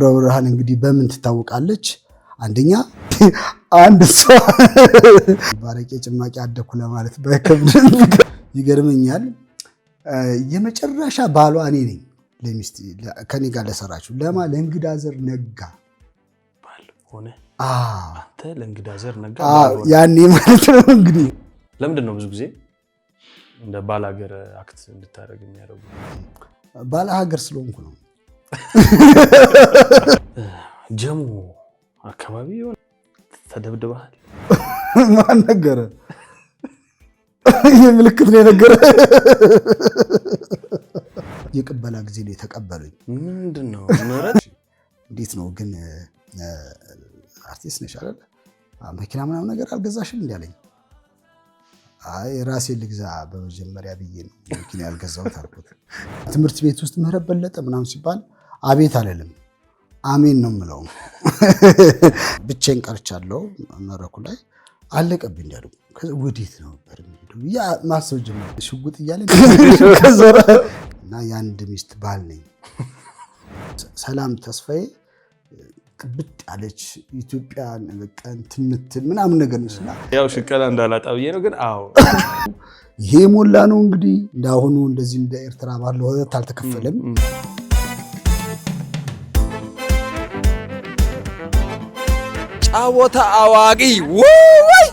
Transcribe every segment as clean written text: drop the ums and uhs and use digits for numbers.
ደብረ ብርሃን እንግዲህ በምን ትታወቃለች? አንደኛ አንድ ሰው ባረቄ ጭማቂ አደኩ ለማለት በከብድ ይገርመኛል። የመጨረሻ ባሏ እኔ ነኝ ለሚስት ከኔ ጋር ለሰራችሁ ለእንግዳ ዘር ነጋ ባል ሆነ። አንተ ለእንግዳ ዘር ነጋ ያኔ ማለት ነው። እንግዲህ ለምንድን ነው ብዙ ጊዜ እንደ ባል ሀገር አክት እንድታደርግ የሚያደርጉ? ባል ሀገር ስለሆንኩ ነው። ጀሙ አካባቢ ሆነ ተደብድበሃል? ማን ነገረ? ይሄ ምልክት ነው የነገረ። የቅበላ ጊዜ ነው የተቀበሉኝ። ምንድነው ምረት? እንዴት ነው ግን አርቲስት ነሽ አይደል? መኪና ምናምን ነገር አልገዛሽም እንዴ አለኝ። አይ ራሴ ልግዛ በመጀመሪያ ብዬ ነው መኪና ያልገዛሁት አልኩት። ትምህርት ቤት ውስጥ ምህረት በለጠ ምናምን ሲባል አቤት አለልም አሜን ነው የምለው። ብቻዬን ቀርቻለሁ መድረኩ ላይ አለቀብኝ እንዳሉ ወዴት ነው ነበር ያ ማሰብ ጀመረ። ሽጉጥ እያለ ከዘራ እና የአንድ ሚስት ባል ነኝ። ሰላም ተስፋዬ ቅብጥ ያለች ኢትዮጵያ በቀን ትምትል ምናምን ነገር ነው። ያው ሽቀላ እንዳላጣ ብዬ ነው። ግን አዎ ይሄ ሞላ ነው እንግዲህ። እንዳሁኑ እንደዚህ እንደ ኤርትራ ባለው ወጥ አልተከፈለም። ጫወታ አዋቂ ወይ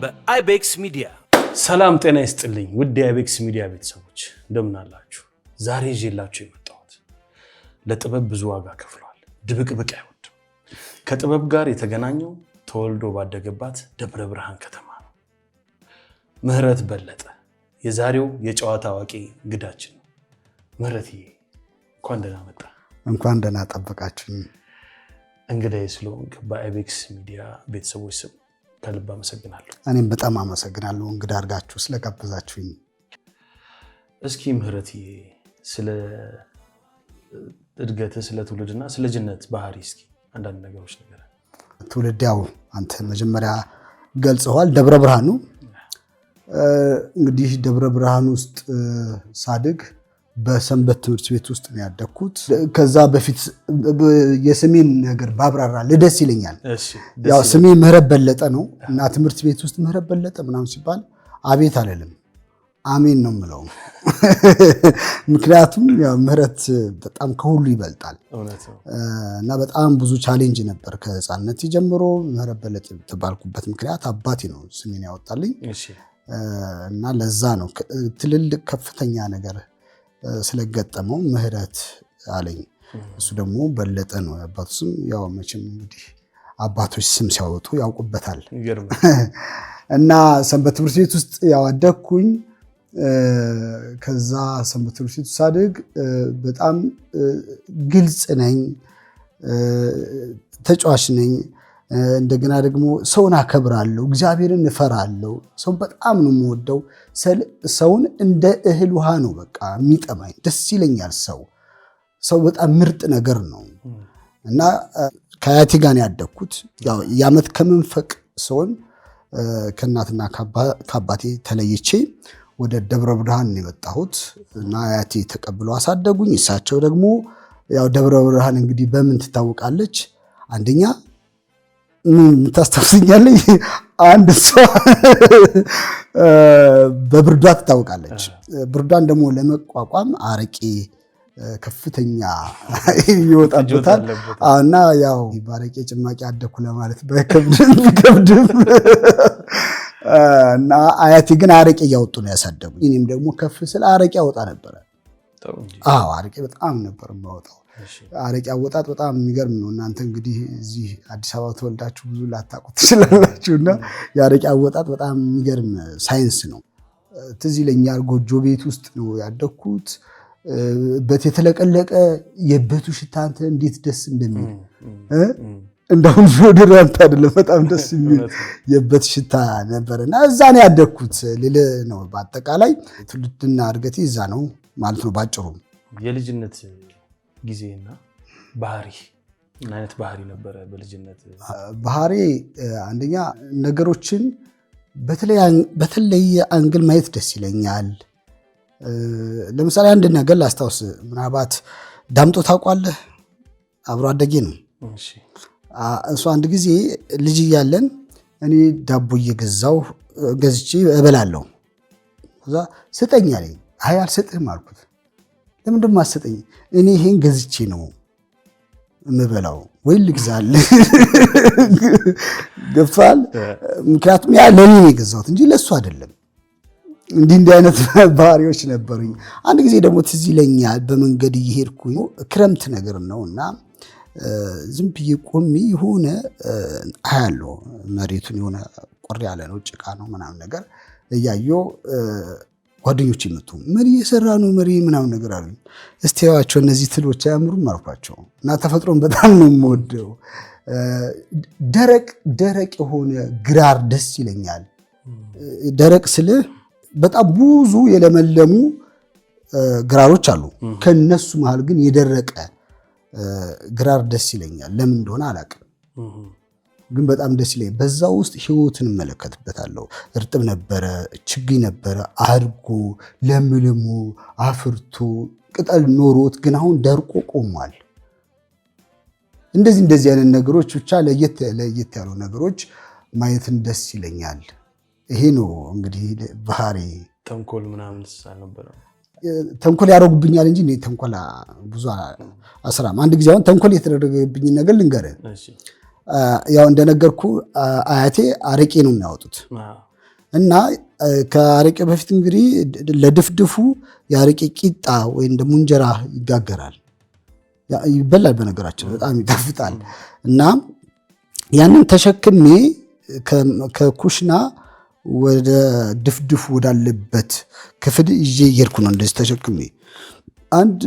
በአይቤክስ ሚዲያ ሰላም ጤና ይስጥልኝ። ውድ የአይቤክስ ሚዲያ ቤተሰቦች እንደምን አላችሁ? ዛሬ ይዤላችሁ የመጣሁት ለጥበብ ብዙ ዋጋ ከፍሏል፣ ድብቅብቅ አይወድም። ከጥበብ ጋር የተገናኘው ተወልዶ ባደገባት ደብረ ብርሃን ከተማ ነው። ምህረት በለጠ የዛሬው የጨዋታ አዋቂ እንግዳችን ነው። ምህረትዬ እንኳን ደህና መጣ። እንኳን ደህና ጠበቃችሁኝ። እንግዳዬ ስለሆንክ በአይቤክስ ሚዲያ ቤተሰቦች ስም ከልብ አመሰግናለሁ። እኔም በጣም አመሰግናለሁ እንግዳ አድርጋችሁ ስለጋበዛችሁኝ። እስኪ ምህረትዬ ስለ እድገትህ፣ ስለ ትውልድና ስለ ልጅነት ባህሪ እስኪ አንዳንድ ነገሮች ነገር። ትውልድ ያው አንተ መጀመሪያ ገልጸዋል፣ ደብረ ብርሃን ነው። እንግዲህ ደብረ ብርሃን ውስጥ ሳድግ በሰንበት ትምህርት ቤት ውስጥ ነው ያደግኩት። ከዛ በፊት የስሜን ነገር ባብራራ ደስ ይለኛል። ያው ስሜ ምህረት በለጠ ነው እና ትምህርት ቤት ውስጥ ምህረት በለጠ ምናምን ሲባል አቤት አለልም አሜን ነው የምለው። ምክንያቱም ያው ምህረት በጣም ከሁሉ ይበልጣል እና በጣም ብዙ ቻሌንጅ ነበር ከህፃንነት ጀምሮ። ምህረት በለጠ የተባልኩበት ምክንያት አባቴ ነው ስሜን ያወጣልኝ እና ለዛ ነው ትልልቅ ከፍተኛ ነገር ስለገጠመው ምህረት አለኝ። እሱ ደግሞ በለጠ ነው አባቱ ስም። ያው መቼም እንግዲህ አባቶች ስም ሲያወጡ ያውቁበታል። እና ሰንበት ትምህርት ቤት ውስጥ ያው አደግኩኝ። ከዛ ሰንበት ትምህርት ቤት ሳድግ በጣም ግልጽ ነኝ፣ ተጫዋች ነኝ። እንደገና ደግሞ ሰውን አከብራለሁ፣ እግዚአብሔርን እፈራለሁ። ሰውን በጣም ነው የምወደው። ሰውን እንደ እህል ውሃ ነው በቃ የሚጠማኝ፣ ደስ ይለኛል። ሰው በጣም ምርጥ ነገር ነው እና ከአያቴ ጋር ነው ያደግኩት። ያው የዓመት ከመንፈቅ ሰውን ከእናትና ከአባቴ ተለይቼ ወደ ደብረ ብርሃን ነው የመጣሁት እና አያቴ ተቀብለው አሳደጉኝ። እሳቸው ደግሞ ያው ደብረ ብርሃን እንግዲህ በምን ትታወቃለች? አንደኛ ታስታውሰኛለች፣ አንድ ሰው በብርዷ ትታወቃለች። ብርዷን ደግሞ ለመቋቋም አረቄ ከፍተኛ ይወጣበታል እና ያው ባረቄ ጭማቂ አደኩ ለማለት በከብድም እና አያቴ ግን አረቄ እያወጡ ነው ያሳደጉኝ። እኔም ደግሞ ከፍ ስለ አረቄ አወጣ ነበረ። አረቄ በጣም ነበር የማወጣው። አረቄ አወጣጥ በጣም የሚገርም ነው። እናንተ እንግዲህ እዚህ አዲስ አበባ ተወልዳችሁ ብዙ ላታውቁት ትችላላችሁና የአረቄ አወጣጥ በጣም የሚገርም ሳይንስ ነው። ትዝ ይለኛል ጎጆ ቤት ውስጥ ነው ያደግኩት። በት የተለቀለቀ የበቱ ሽታ አንተ እንዴት ደስ እንደሚል እንደውም ዶድራንት አይደለም በጣም ደስ የሚል የበት ሽታ ነበርና እዛ ነው ያደግኩት ልል ነው። በአጠቃላይ ትውልድና እድገቴ እዛ ነው ማለት ነው ባጭሩ። የልጅነት ጊዜና ባህሪ ምን አይነት ባህሪ ነበረ በልጅነት? ባህሪ አንደኛ ነገሮችን በተለየ አንግል ማየት ደስ ይለኛል። ለምሳሌ አንድ ነገር ላስታውስ። ምናልባት ዳምጦ ታውቋለህ? አብሮ አደጌ ነው። እሱ አንድ ጊዜ ልጅ እያለን እኔ ዳቦ እየገዛው ገዝቼ እበላለሁ። ከዛ ስጠኝ አለኝ። አይ አልሰጥህም አልኩት። ለምንድን ነው የማትሰጠኝ? እኔ ይሄን ገዝቼ ነው የምበላው ወይ ልግዛልህ? ገብቶሃል? ምክንያቱም ያ ለእኔ ነው የገዛሁት እንጂ ለእሱ አይደለም። እንዲህ አይነት ባህሪዎች ነበሩኝ። አንድ ጊዜ ደግሞ ትዝ ይለኛል በመንገድ እየሄድኩኝ ክረምት ነገር ነውና ዝም ብዬ ቆሜ የሆነ አያለሁ መሬቱን የሆነ ቆር ያለ ነው ጭቃ ነው ምናምን ነገር እያየሁ ጓደኞች ይመጡ መሪ እየሰራ ነው መሪ ምናምን ነገር አሉኝ። እስቲ ያዋቸው እነዚህ ትሎች አያምሩም አልኳቸው እና ተፈጥሮን በጣም ነው የምወደው። ደረቅ የሆነ ግራር ደስ ይለኛል። ደረቅ ስልህ በጣም ብዙ የለመለሙ ግራሮች አሉ። ከነሱ መሃል ግን የደረቀ ግራር ደስ ይለኛል። ለምን እንደሆነ አላውቅም፣ ግን በጣም ደስ ይለኛል። በዛ ውስጥ ህይወትን እመለከትበታለሁ። እርጥብ ነበረ፣ ችግኝ ነበረ፣ አድጎ ለምልሞ አፍርቶ ቅጠል ኖሮት ግን አሁን ደርቆ ቆሟል። እንደዚህ አይነት ነገሮች ብቻ ለየት ያሉ ነገሮች ማየትን ደስ ይለኛል። ይሄ ነው እንግዲህ ባህሪ። ተንኮል ምናምን አልነበረ? ተንኮል ያደርጉብኛል እንጂ እኔ ተንኮል ብዙ አስራም። አንድ ጊዜ አሁን ተንኮል የተደረገብኝ ነገር ልንገርህ። ያው እንደነገርኩ አያቴ አረቄ ነው የሚያወጡት እና ከአረቄ በፊት እንግዲህ ለድፍድፉ የአረቄ ቂጣ ወይም ደግሞ እንጀራ ይጋገራል፣ ይበላል። በነገራችን በጣም ይጣፍጣል። እና ያንን ተሸክሜ ከኩሽና ወደ ድፍድፉ ወዳለበት ክፍል ይዤ እየሄድኩ ነው እንደዚህ ተሸክሜ። አንድ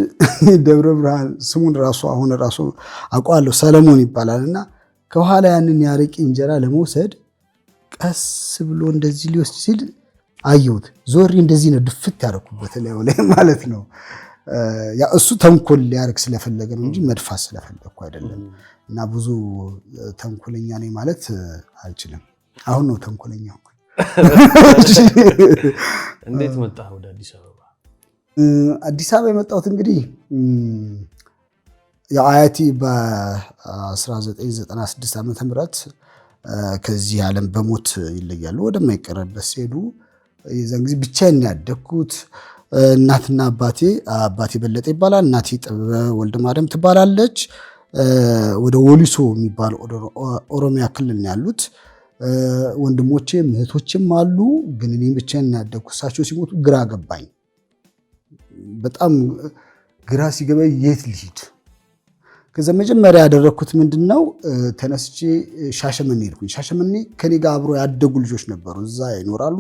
ደብረ ብርሃን ስሙን አሁን ራሱ አውቀዋለሁ ሰለሞን ይባላልና ከኋላ ያንን ያረቄ እንጀራ ለመውሰድ ቀስ ብሎ እንደዚህ ሊወስድ ሲል አየሁት። ዞሪ እንደዚህ ነው ድፍት ያደረኩበት ላይ ማለት ነው። ያ እሱ ተንኮል ሊያደርግ ስለፈለገ ነው እንጂ መድፋት ስለፈለግኩ አይደለም። እና ብዙ ተንኮለኛ ነኝ ማለት አልችልም። አሁን ነው ተንኮለኛ። እንዴት መጣህ ወደ አዲስ አበባ? አዲስ አበባ የመጣሁት እንግዲህ ያው አያቴ በ1996 ዓመተ ምህረት ከዚህ ዓለም በሞት ይለያሉ። ወደማይቀርበት ሲሄዱ የዛን ጊዜ ብቻዬን ያደግኩት። እናትና አባቴ በለጠ ይባላል፣ እናቴ ጥበበ ወልደ ማርያም ትባላለች። ወደ ወሊሶ የሚባል ኦሮሚያ ክልል ነው ያሉት። ወንድሞቼም እህቶችም አሉ፣ ግን እኔ ብቻዬን ያደግኩት። እሳቸው ሲሞቱ ግራ ገባኝ። በጣም ግራ ሲገባኝ የት ልሂድ? ከዛ መጀመሪያ ያደረኩት ምንድነው ተነስቼ ሻሸመኔ ሄድኩኝ። ሻሸመኔ ከኔ ጋር አብሮ ያደጉ ልጆች ነበሩ፣ እዛ ይኖራሉ።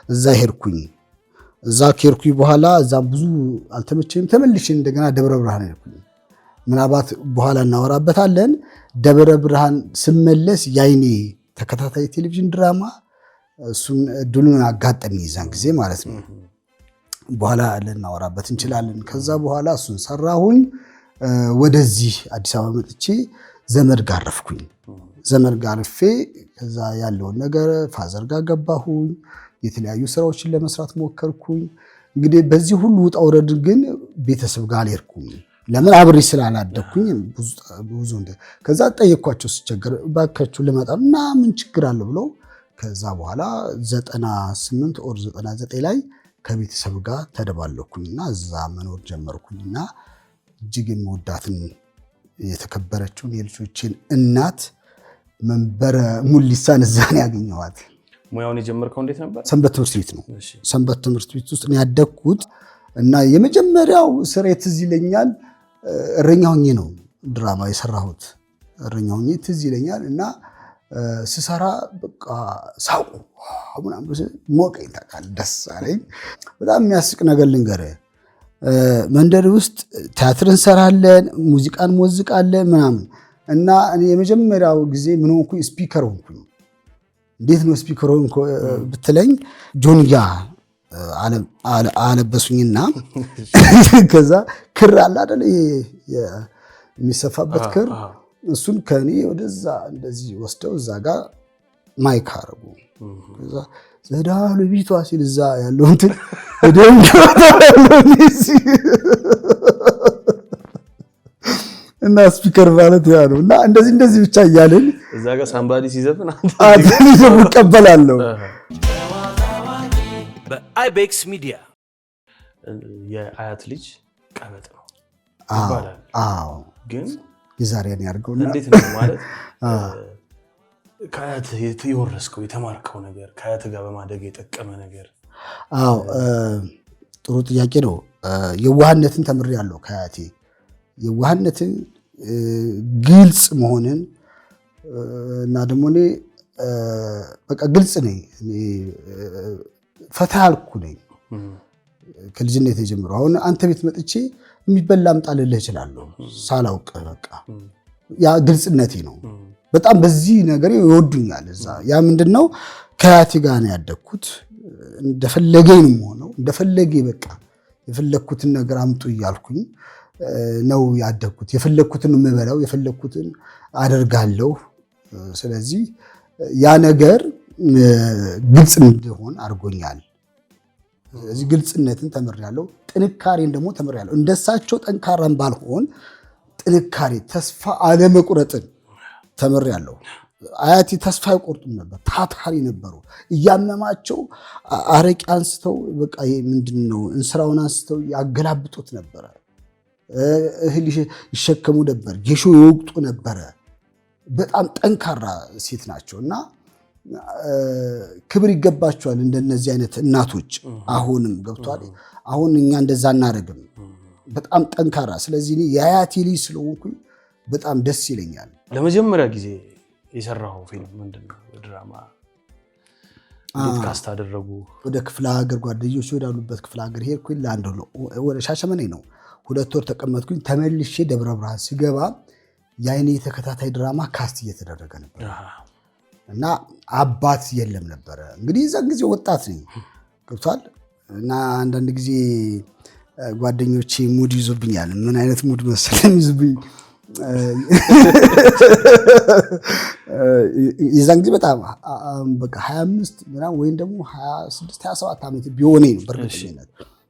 እዛ ሄድኩኝ። እዛ ከሄድኩኝ በኋላ እዛ ብዙ አልተመቸኝም። ተመልሼ እንደገና ደብረ ብርሃን ሄድኩኝ። ምናልባት በኋላ እናወራበታለን። ደብረ ብርሃን ስመለስ ያይኔ ተከታታይ ቴሌቪዥን ድራማ እሱን እድሉን አጋጠመኝ የዛን ጊዜ ማለት ነው። በኋላ ልናወራበት እንችላለን። ከዛ በኋላ እሱን ሰራሁኝ። ወደዚህ አዲስ አበባ መጥቼ ዘመድ ጋር አረፍኩኝ። ዘመድ ጋር አርፌ ከዛ ያለውን ነገር ፋዘር ጋር ገባሁኝ። የተለያዩ ስራዎችን ለመስራት ሞከርኩኝ። እንግዲህ በዚህ ሁሉ ውጣ ውረድ ግን ቤተሰብ ጋር አልሄድኩም። ለምን አብሬ ስላላደግኩኝ ብዙ ከዛ ጠየኳቸው ስቸገር ባካችሁ ልመጣ እና ምን ችግር አለ ብለው ከዛ በኋላ 98 ኦር 99 ላይ ከቤተሰብ ጋር ተደባለኩኝና እዛ መኖር ጀመርኩኝና እጅግ የምወዳትን የተከበረችውን የልጆችን እናት መንበረ ሙሊሳን እዛ ነው ያገኘኋት። ሙያውን የጀመርከው እንዴት ነበር? ሰንበት ትምህርት ቤት ነው። ሰንበት ትምህርት ቤት ውስጥ ነው ያደግኩት እና የመጀመሪያው ስራ ትዝ ይለኛል። እረኛ ሆኜ ነው ድራማ የሰራሁት። እረኛ ሆኜ ትዝ ይለኛል እና ስሰራ በቃ ሳቁ ምናምን ሞቀኝ። ታውቃለህ፣ ደስ አለኝ። በጣም የሚያስቅ ነገር ልንገርህ። መንደር ውስጥ ቲያትር እንሰራለን፣ ሙዚቃን ሞዝቃለን ምናምን። እና እኔ የመጀመሪያው ጊዜ ምን ሆንኩኝ? ስፒከር ሆንኩኝ። እንዴት ነው ስፒከር ሆንኩ ብትለኝ ጆንያ አለበሱኝና ከዛ ክር አለ አይደል የሚሰፋበት ክር እሱን ከኔ ወደዛ እንደዚህ ወስደው እዛ ጋር ማይክ አረጉ። ከዛ ዘዳሉ ቢቷ ሲል እዛ ያለው እንትን እና ስፒከር ማለት ያ ነው። እና እንደዚህ ብቻ እያለን እዛ ጋር ሳምባዲ ሲዘፍን እቀበላለሁ። በአይቤክስ ሚዲያ የአያት ልጅ ቀበጥ ነው ይባላል። አዎ ግን የዛሬን ያርገውና እንዴት ነው ማለት ከአያት የወረስከው የተማርከው ነገር ከአያት ጋር በማደግ የጠቀመ ነገር? አዎ ጥሩ ጥያቄ ነው። የዋህነትን ተምሬያለሁ ከአያቴ። የዋህነትን ግልጽ መሆንን እና ደግሞ እኔ በቃ ግልጽ ነኝ፣ ፈታ ያልኩ ነኝ ከልጅነት ጀምሮ። አሁን አንተ ቤት መጥቼ የሚበላ አምጣልልህ እችላለሁ ሳላውቅ። በቃ ያ ግልጽነቴ ነው። በጣም በዚህ ነገር ይወዱኛል እዛ። ያ ምንድነው ከአያቴ ጋር ነው ያደግኩት። እንደፈለገኝ ነው የምሆነው፣ እንደፈለገኝ በቃ የፈለኩትን ነገር አምጡ እያልኩኝ ነው ያደግኩት። የፈለኩትን የምበላው፣ የፈለኩትን አደርጋለሁ። ስለዚህ ያ ነገር ግልጽ እንድሆን አድርጎኛል። ስለዚህ ግልጽነትን ተምሬያለሁ። ጥንካሬን ደግሞ ተምሬያለሁ። እንደሳቸው ጠንካራን ባልሆን ጥንካሬ፣ ተስፋ አለመቁረጥን ተምሬያለሁ። አያቴ ተስፋ አይቆርጡም ነበር፣ ታታሪ ነበሩ። እያመማቸው አረቄ አንስተው በቃ ምንድነው እንስራውን አንስተው ያገላብጡት ነበረ። እህል ይሸከሙ ነበር፣ ጌሾ ይወቅጡ ነበረ። በጣም ጠንካራ ሴት ናቸው እና ክብር ይገባቸዋል እንደነዚህ አይነት እናቶች። አሁንም ገብቷል። አሁን እኛ እንደዛ እናደርግም። በጣም ጠንካራ። ስለዚህ የአያቴ ልጅ ስለሆንኩኝ በጣም ደስ ይለኛል። ለመጀመሪያ ጊዜ የሰራው ፊልም ምንድነው? ድራማ እንዴት ካስት አደረጉ? ወደ ክፍለ ሀገር ጓደኞች ወዳሉበት ክፍለ ሀገር ሄድኩኝ። ለአንድ ወደ ሻሸመኔ ነው 2 ወር ተቀመጥኩኝ። ተመልሼ ደብረ ብርሃን ስገባ የአይኔ ተከታታይ ድራማ ካስት እየተደረገ ነበር እና አባት የለም ነበረ። እንግዲህ እዛን ጊዜ ወጣት ነኝ ገብቷል። እና አንዳንድ ጊዜ ጓደኞቼ ሙድ ይዙብኛል። ምን አይነት ሙድ መሰለኝ ይዙብኝ? የዛን ጊዜ በጣም በቃ 25 ምናምን ወይም ደግሞ 26 27 ዓመት ቢሆነኝ ነው በእርግጠኝነት።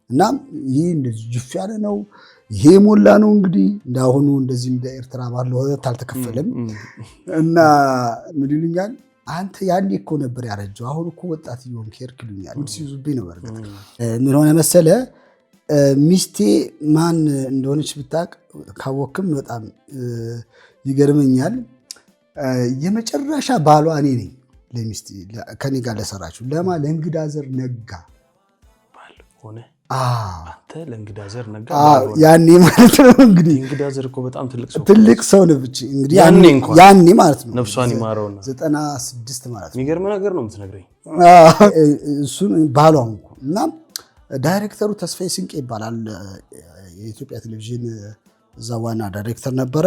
እና ይህ እንደዚህ ጅፍ ያለ ነው፣ ይሄ ሞላ ነው። እንግዲህ እንዳሁኑ እንደዚህ እንደ ኤርትራ ባለው ወጥ አልተከፈለም። እና ምን ይሉኛል? አንተ ያኔ እኮ ነበር ያረጀው፣ አሁን እኮ ወጣት ይሆን ከርክ ይሉኛል። ሲይዙብኝ ነው። በርግጥ ምን ሆነ መሰለ፣ ሚስቴ ማን እንደሆነች ብታቅ ካወክም በጣም ይገርመኛል። የመጨረሻ ባሏ እኔ ነኝ ለሚስቴ ከኔ ጋር ለሰራችሁ ለእንግዳ ዘር ነጋ ባል ሆነ። አንተ ለእንግዳ ዘር ነጋ ያኔ ማለት ነው። እንግዲህ እንግዳ ዘር እኮ በጣም ትልቅ ሰው ነው። ብቻ እንግዲህ ያኔ ማለት ነው። ነፍሷን ይማረውና 96 ማለት ነው። የሚገርም ነገር ነው የምትነግረኝ። እሱን ባሏ እንኳ እና ዳይሬክተሩ ተስፋዬ ስንቄ ይባላል። የኢትዮጵያ ቴሌቪዥን እዛ ዋና ዳይሬክተር ነበረ።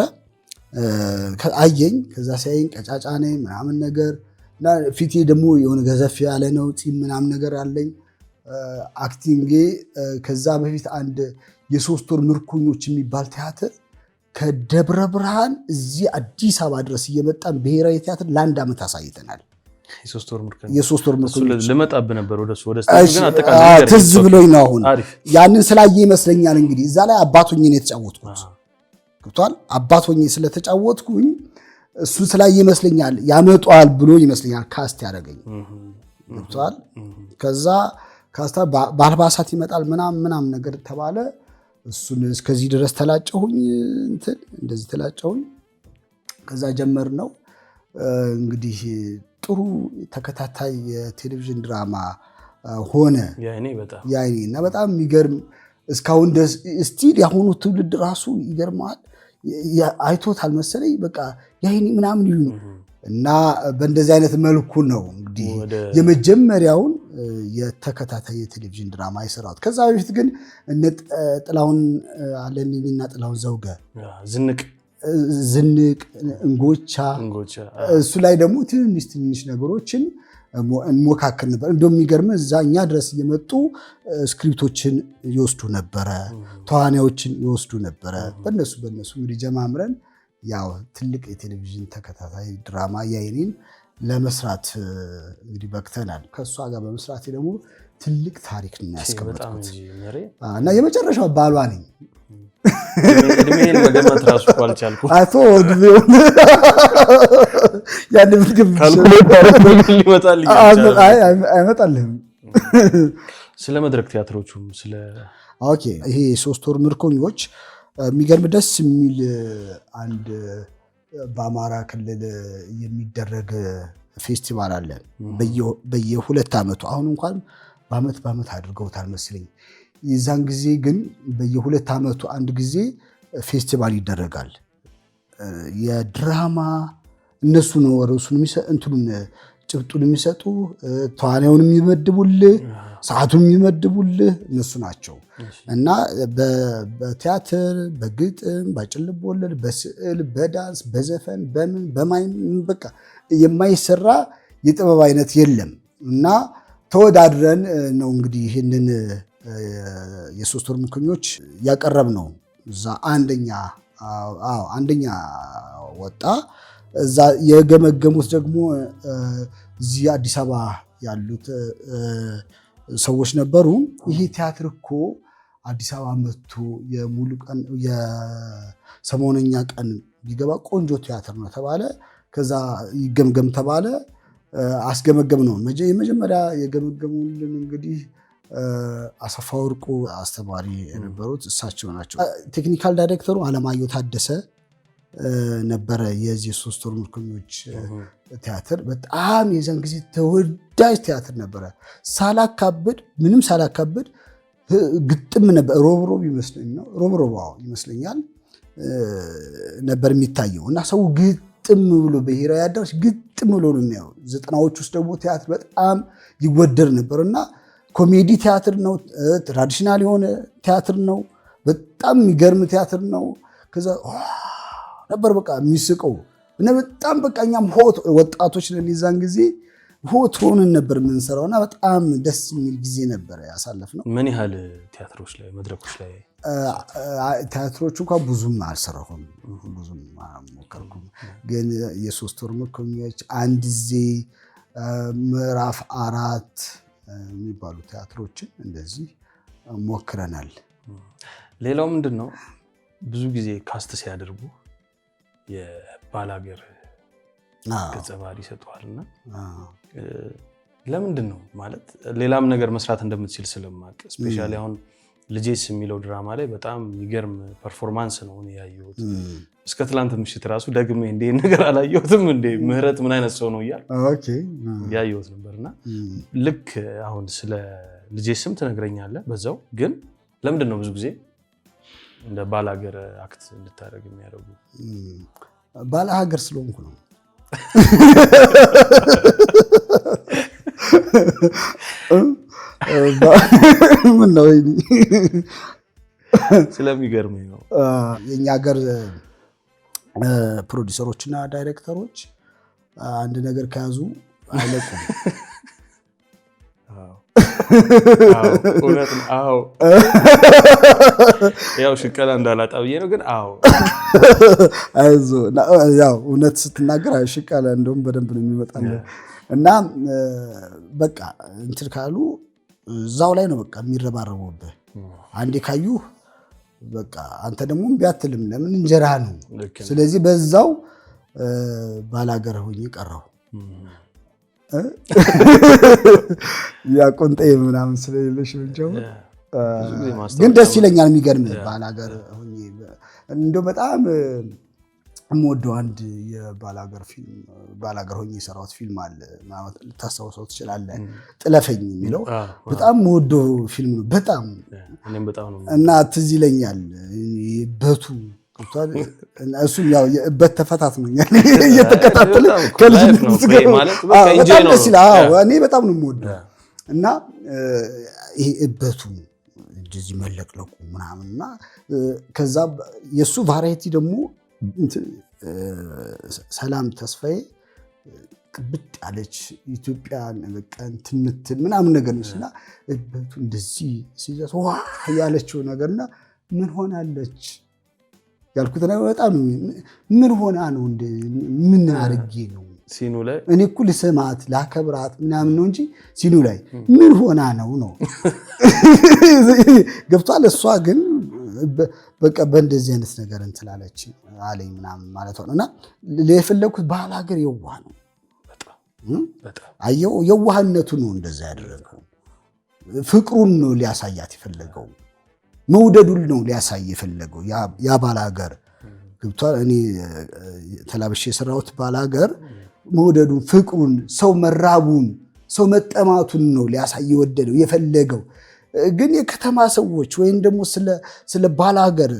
አየኝ። ከዛ ሲያየኝ ቀጫጫ ነኝ ምናምን ነገር እና ፊቴ ደግሞ የሆነ ገዘፍ ያለ ነው፣ ፂም ምናምን ነገር አለኝ። አክቲንጌ ከዛ በፊት አንድ የ3 ወር ምርኮኞች የሚባል ቲያትር ከደብረ ብርሃን እዚህ አዲስ አበባ ድረስ እየመጣን ብሔራዊ ቲያትር ለ1 ዓመት አሳይተናል። የ3 ወር ምርኮኞች ልመጣብ ነበር ወደሱ ግን አጠቃላይ ትዝ ብሎኝ ነው አሁን። ያንን ስላየ ይመስለኛል እንግዲህ እዛ ላይ አባት ሆኜ ነው የተጫወትኩት። ገብቷል። አባት ሆኜ ስለተጫወትኩኝ እሱን ስላየ ይመስለኛል ያመጣዋል ብሎ ይመስለኛል ካስት ያደረገኝ። ገብቷል። ከዛ ካስታ በአልባሳት ይመጣል ምናምን ነገር ተባለ። እሱን እስከዚህ ድረስ ተላጨሁኝ፣ እንደዚህ ተላጨሁኝ። ከዛ ጀመር ነው እንግዲህ ጥሩ ተከታታይ የቴሌቪዥን ድራማ ሆነ ያይኔ እና በጣም የሚገርም እስካሁን ደስ ስቲል ያሁኑ ትውልድ ራሱ ይገርማል። አይቶታል መሰለኝ በቃ ያይኔ ምናምን ይሉ እና በእንደዚህ አይነት መልኩ ነው እንግዲህ የመጀመሪያውን የተከታታይ የቴሌቪዥን ድራማ የሰራሁት። ከዛ በፊት ግን እነ ጥላሁን አለልኝና ጥላሁን ዘውገ ዝንቅ፣ እንጎቻ እሱ ላይ ደግሞ ትንሽ ነገሮችን እንሞካከል ነበር። እንደውም የሚገርም እዛ እኛ ድረስ እየመጡ ስክሪፕቶችን ይወስዱ ነበረ፣ ተዋናዮችን ይወስዱ ነበረ። በነሱ እንግዲህ ጀማምረን ያው ትልቅ የቴሌቪዥን ተከታታይ ድራማ ያይኔን ለመስራት እንግዲህ በቅተናል። ከእሷ ጋር በመስራቴ ደግሞ ትልቅ ታሪክ ነው ያስቀመጥኩት እና የመጨረሻው ባሏ ነኝ። እድሜን መገመት ራሱ እኮ አልቻልኩም። አቶ እድሜውን ያን ምግብ አይመጣልህም። ስለ መድረክ ቲያትሮቹም ኦኬ ይሄ 3 ወር ምርኮኞች የሚገርም ደስ የሚል አንድ በአማራ ክልል የሚደረግ ፌስቲቫል አለ በየ2 ዓመቱ። አሁን እንኳን በአመት አድርገውታል መስለኝ። የዛን ጊዜ ግን በየ2 ዓመቱ አንድ ጊዜ ፌስቲቫል ይደረጋል። የድራማ እነሱ ነው ርዕሱን እንትኑን ጭብጡን የሚሰጡ፣ ተዋናዩን የሚመድቡልህ፣ ሰዓቱን የሚመድቡልህ እነሱ ናቸው እና በቲያትር፣ በግጥም፣ በአጭር ልብ ወለድ፣ በስዕል፣ በዳንስ፣ በዘፈን፣ በማይም በቃ የማይሰራ የጥበብ አይነት የለም እና ተወዳድረን ነው እንግዲህ ይህንን የ3 ወር ምርኮኞች ያቀረብ ነው። እዛ አንደኛ ወጣ። እዛ የገመገሙት ደግሞ እዚህ አዲስ አበባ ያሉት ሰዎች ነበሩ። ይሄ ቲያትር እኮ አዲስ አበባ መጥቶ የሙሉ ቀን የሰሞነኛ ቀን ቢገባ ቆንጆ ቲያትር ነው ተባለ። ከዛ ይገምገም ተባለ። አስገመገም ነው። የመጀመሪያ የገመገሙልን እንግዲህ አሰፋ ወርቁ አስተማሪ የነበሩት እሳቸው ናቸው። ቴክኒካል ዳይሬክተሩ አለማየሁ ታደሰ ነበረ። የዚህ 3 ወር ምርኮኞች ቲያትር በጣም የዛን ጊዜ ተወዳጅ ቲያትር ነበረ። ምንም ሳላካብድ ግጥም ነበር። ሮብሮብ ይመስለኛል ነበር የሚታየው እና ሰው ግጥም ብሎ ብሔራዊ አዳራሽ ግጥም ብሎ ነው የሚያየው። 90ዎች ውስጥ ደግሞ ቲያትር በጣም ይወደድ ነበር እና ኮሜዲ ቲያትር ነው፣ ትራዲሽናል የሆነ ቲያትር ነው፣ በጣም የሚገርም ቲያትር ነው። ከዛ ነበር በቃ የሚስቀው እና በጣም በቃ እኛም ወጣቶች ነን የዛን ጊዜ ሆት ሆነን ነበር የምንሰራው እና በጣም ደስ የሚል ጊዜ ነበር ያሳለፍነው። ምን ያህል ቲያትሮች ላይ መድረኮች ላይ? ቲያትሮቹ እንኳን ብዙም አልሰራሁም፣ ብዙም አልሞከርኩም። ግን የ3 ወር ምርኮኞች አንድ ጊዜ ምዕራፍ 4 የሚባሉ ቲያትሮችን እንደዚህ ሞክረናል። ሌላው ምንድን ነው ብዙ ጊዜ ካስት ሲያደርጉ የባላገር ገጸ ባህሪ ይሰጠዋልና ለምንድን ነው ማለት ሌላም ነገር መስራት እንደምትችል ስለማቅ ስፔሻሊ አሁን ልጄስ የሚለው ድራማ ላይ በጣም የሚገርም ፐርፎርማንስ ነው ያየሁት። እስከ ትላንት ምሽት ራሱ ደግሜ እንደ ነገር አላየሁትም። እንደ ምህረት ምን አይነት ሰው ነው ያየሁት ነበርና ልክ አሁን ስለ ልጄስም ትነግረኛለህ በዛው። ግን ለምንድን ነው ብዙ ጊዜ እንደ ባላገር አክት እንድታደርግ የሚያደርጉ? ባለሀገር ስለሆንኩ ነው። ምን ነው ስለሚገርመኝ ነው። የኛ ሀገር ፕሮዲውሰሮችና ዳይሬክተሮች አንድ ነገር ከያዙ አይለቁም። ያው ሽቀላ እንዳላጣ ብዬ ነው። ግን አይዞህ ያው እውነት ስትናገር ሽቀላ እንደውም በደንብ ነው የሚመጣልህ እና በቃ እንትን ካሉ እዛው ላይ ነው በቃ የሚረባረቡብህ። አንዴ ካዩ በቃ አንተ ደግሞ እምቢ አትልም። ለምን እንጀራ ነው። ስለዚህ በዛው ባላገር ሆኜ ቀረሁ። ያ ቆንጤ ምናምን ስለሌለሽ ግን ደስ ይለኛል። የሚገርም ባላገር ሆኜ እንደው በጣም የምወደው አንድ የባላገር ፊልም ባላገር ሆኜ የሰራሁት ፊልም አለ። ልታስታውሰው ትችላለህ። ጥለፈኝ የሚለው በጣም የምወደው ፊልም ነው። በጣም እና ትዝ ይለኛል በቱ እሱም ያው የእበት ተፈታትኖኛል እየተከታተለ ከልጅነት ደስ ይላል። እኔ በጣም ነው የምወደው እና ይሄ እበቱ እንደዚህ መለቅለቁ ምናምንና ከዛ የእሱ ቫራይቲ ደግሞ ሰላም ተስፋዬ ቅብጥ ያለች ኢትዮጵያን በቃ እንትን ምናምን ነገር ነችና እንደዚህ ሲዘት ዋ ያለችው ነገርና ምን ሆናለች ያልኩት ነው። በጣም ምን ሆና ነው ምን አርጌ ነው ሲኑ ላይ እኔ እኮ ልስማት ላከብራት ምናምን ነው እንጂ ሲኑ ላይ ምን ሆና ነው ገብቷል። እሷ ግን በቃ በእንደዚህ አይነት ነገር እንትላለች አለኝ ምናምን ማለት ነው። እና ለፈለኩት ባላገር የዋህ ነው በጣም አየው። የዋህነቱ ነው እንደዛ ያደረገው። ፍቅሩን ነው ሊያሳያት የፈለገው። መውደዱን ነው ሊያሳይ የፈለገው። ያ ባላገር ገብቷል። እኔ ተላብሼ የሰራሁት ባላገር መውደዱን፣ ፍቅሩን፣ ሰው መራቡን፣ ሰው መጠማቱን ነው ሊያሳይ የወደደው የፈለገው። ግን የከተማ ሰዎች ወይም ደግሞ ስለ ባላገር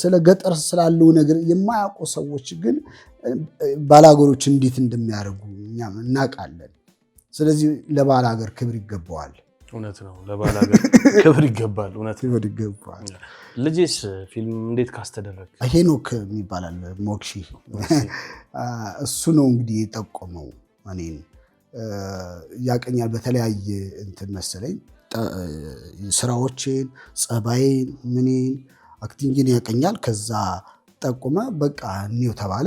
ስለ ገጠር ስላለው ነገር የማያውቁ ሰዎች ግን ባላገሮች እንዴት እንደሚያደርጉ እኛም እናውቃለን። ስለዚህ ለባላገር ክብር ይገባዋል። እውነት ነው። ለባላገር ክብር ይገባል። እውነት ክብር ይገባዋል። ልጄስ ፊልም እንዴት ካስተደረገ? ሄኖክ ይባላል ሞክሺ። እሱ ነው እንግዲህ የጠቆመው እኔን። ያቀኛል በተለያየ እንትን መሰለኝ ስራዎችን፣ ጸባይን፣ ምንን አክቲንግን ያቀኛል። ከዛ ጠቆመ። በቃ እኔው ተባለ።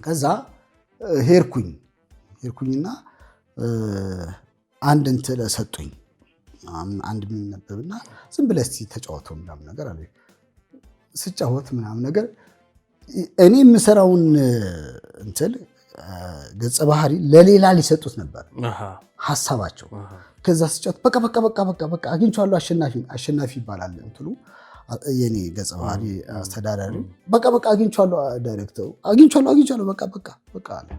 ከዛ ሄድኩኝና አንድ እንትን ሰጡኝ። አንድ የሚነበብና ዝም ብለህ እስኪ ተጫወተው ምናምን ነገር አለ። ስጫወት ምናምን ነገር እኔ የምሰራውን እንትን ገጸ ባህሪ ለሌላ ሊሰጡት ነበር ሀሳባቸው። ከዛ ስጫወት በቃ አግኝቼዋለሁ። አሸናፊ ይባላል እንትሉ የኔ ገጸ ባህሪ አስተዳዳሪ። በቃ አግኝቼዋለሁ፣ ዳይሬክተሩ አግኝቼዋለሁ በቃ አለ።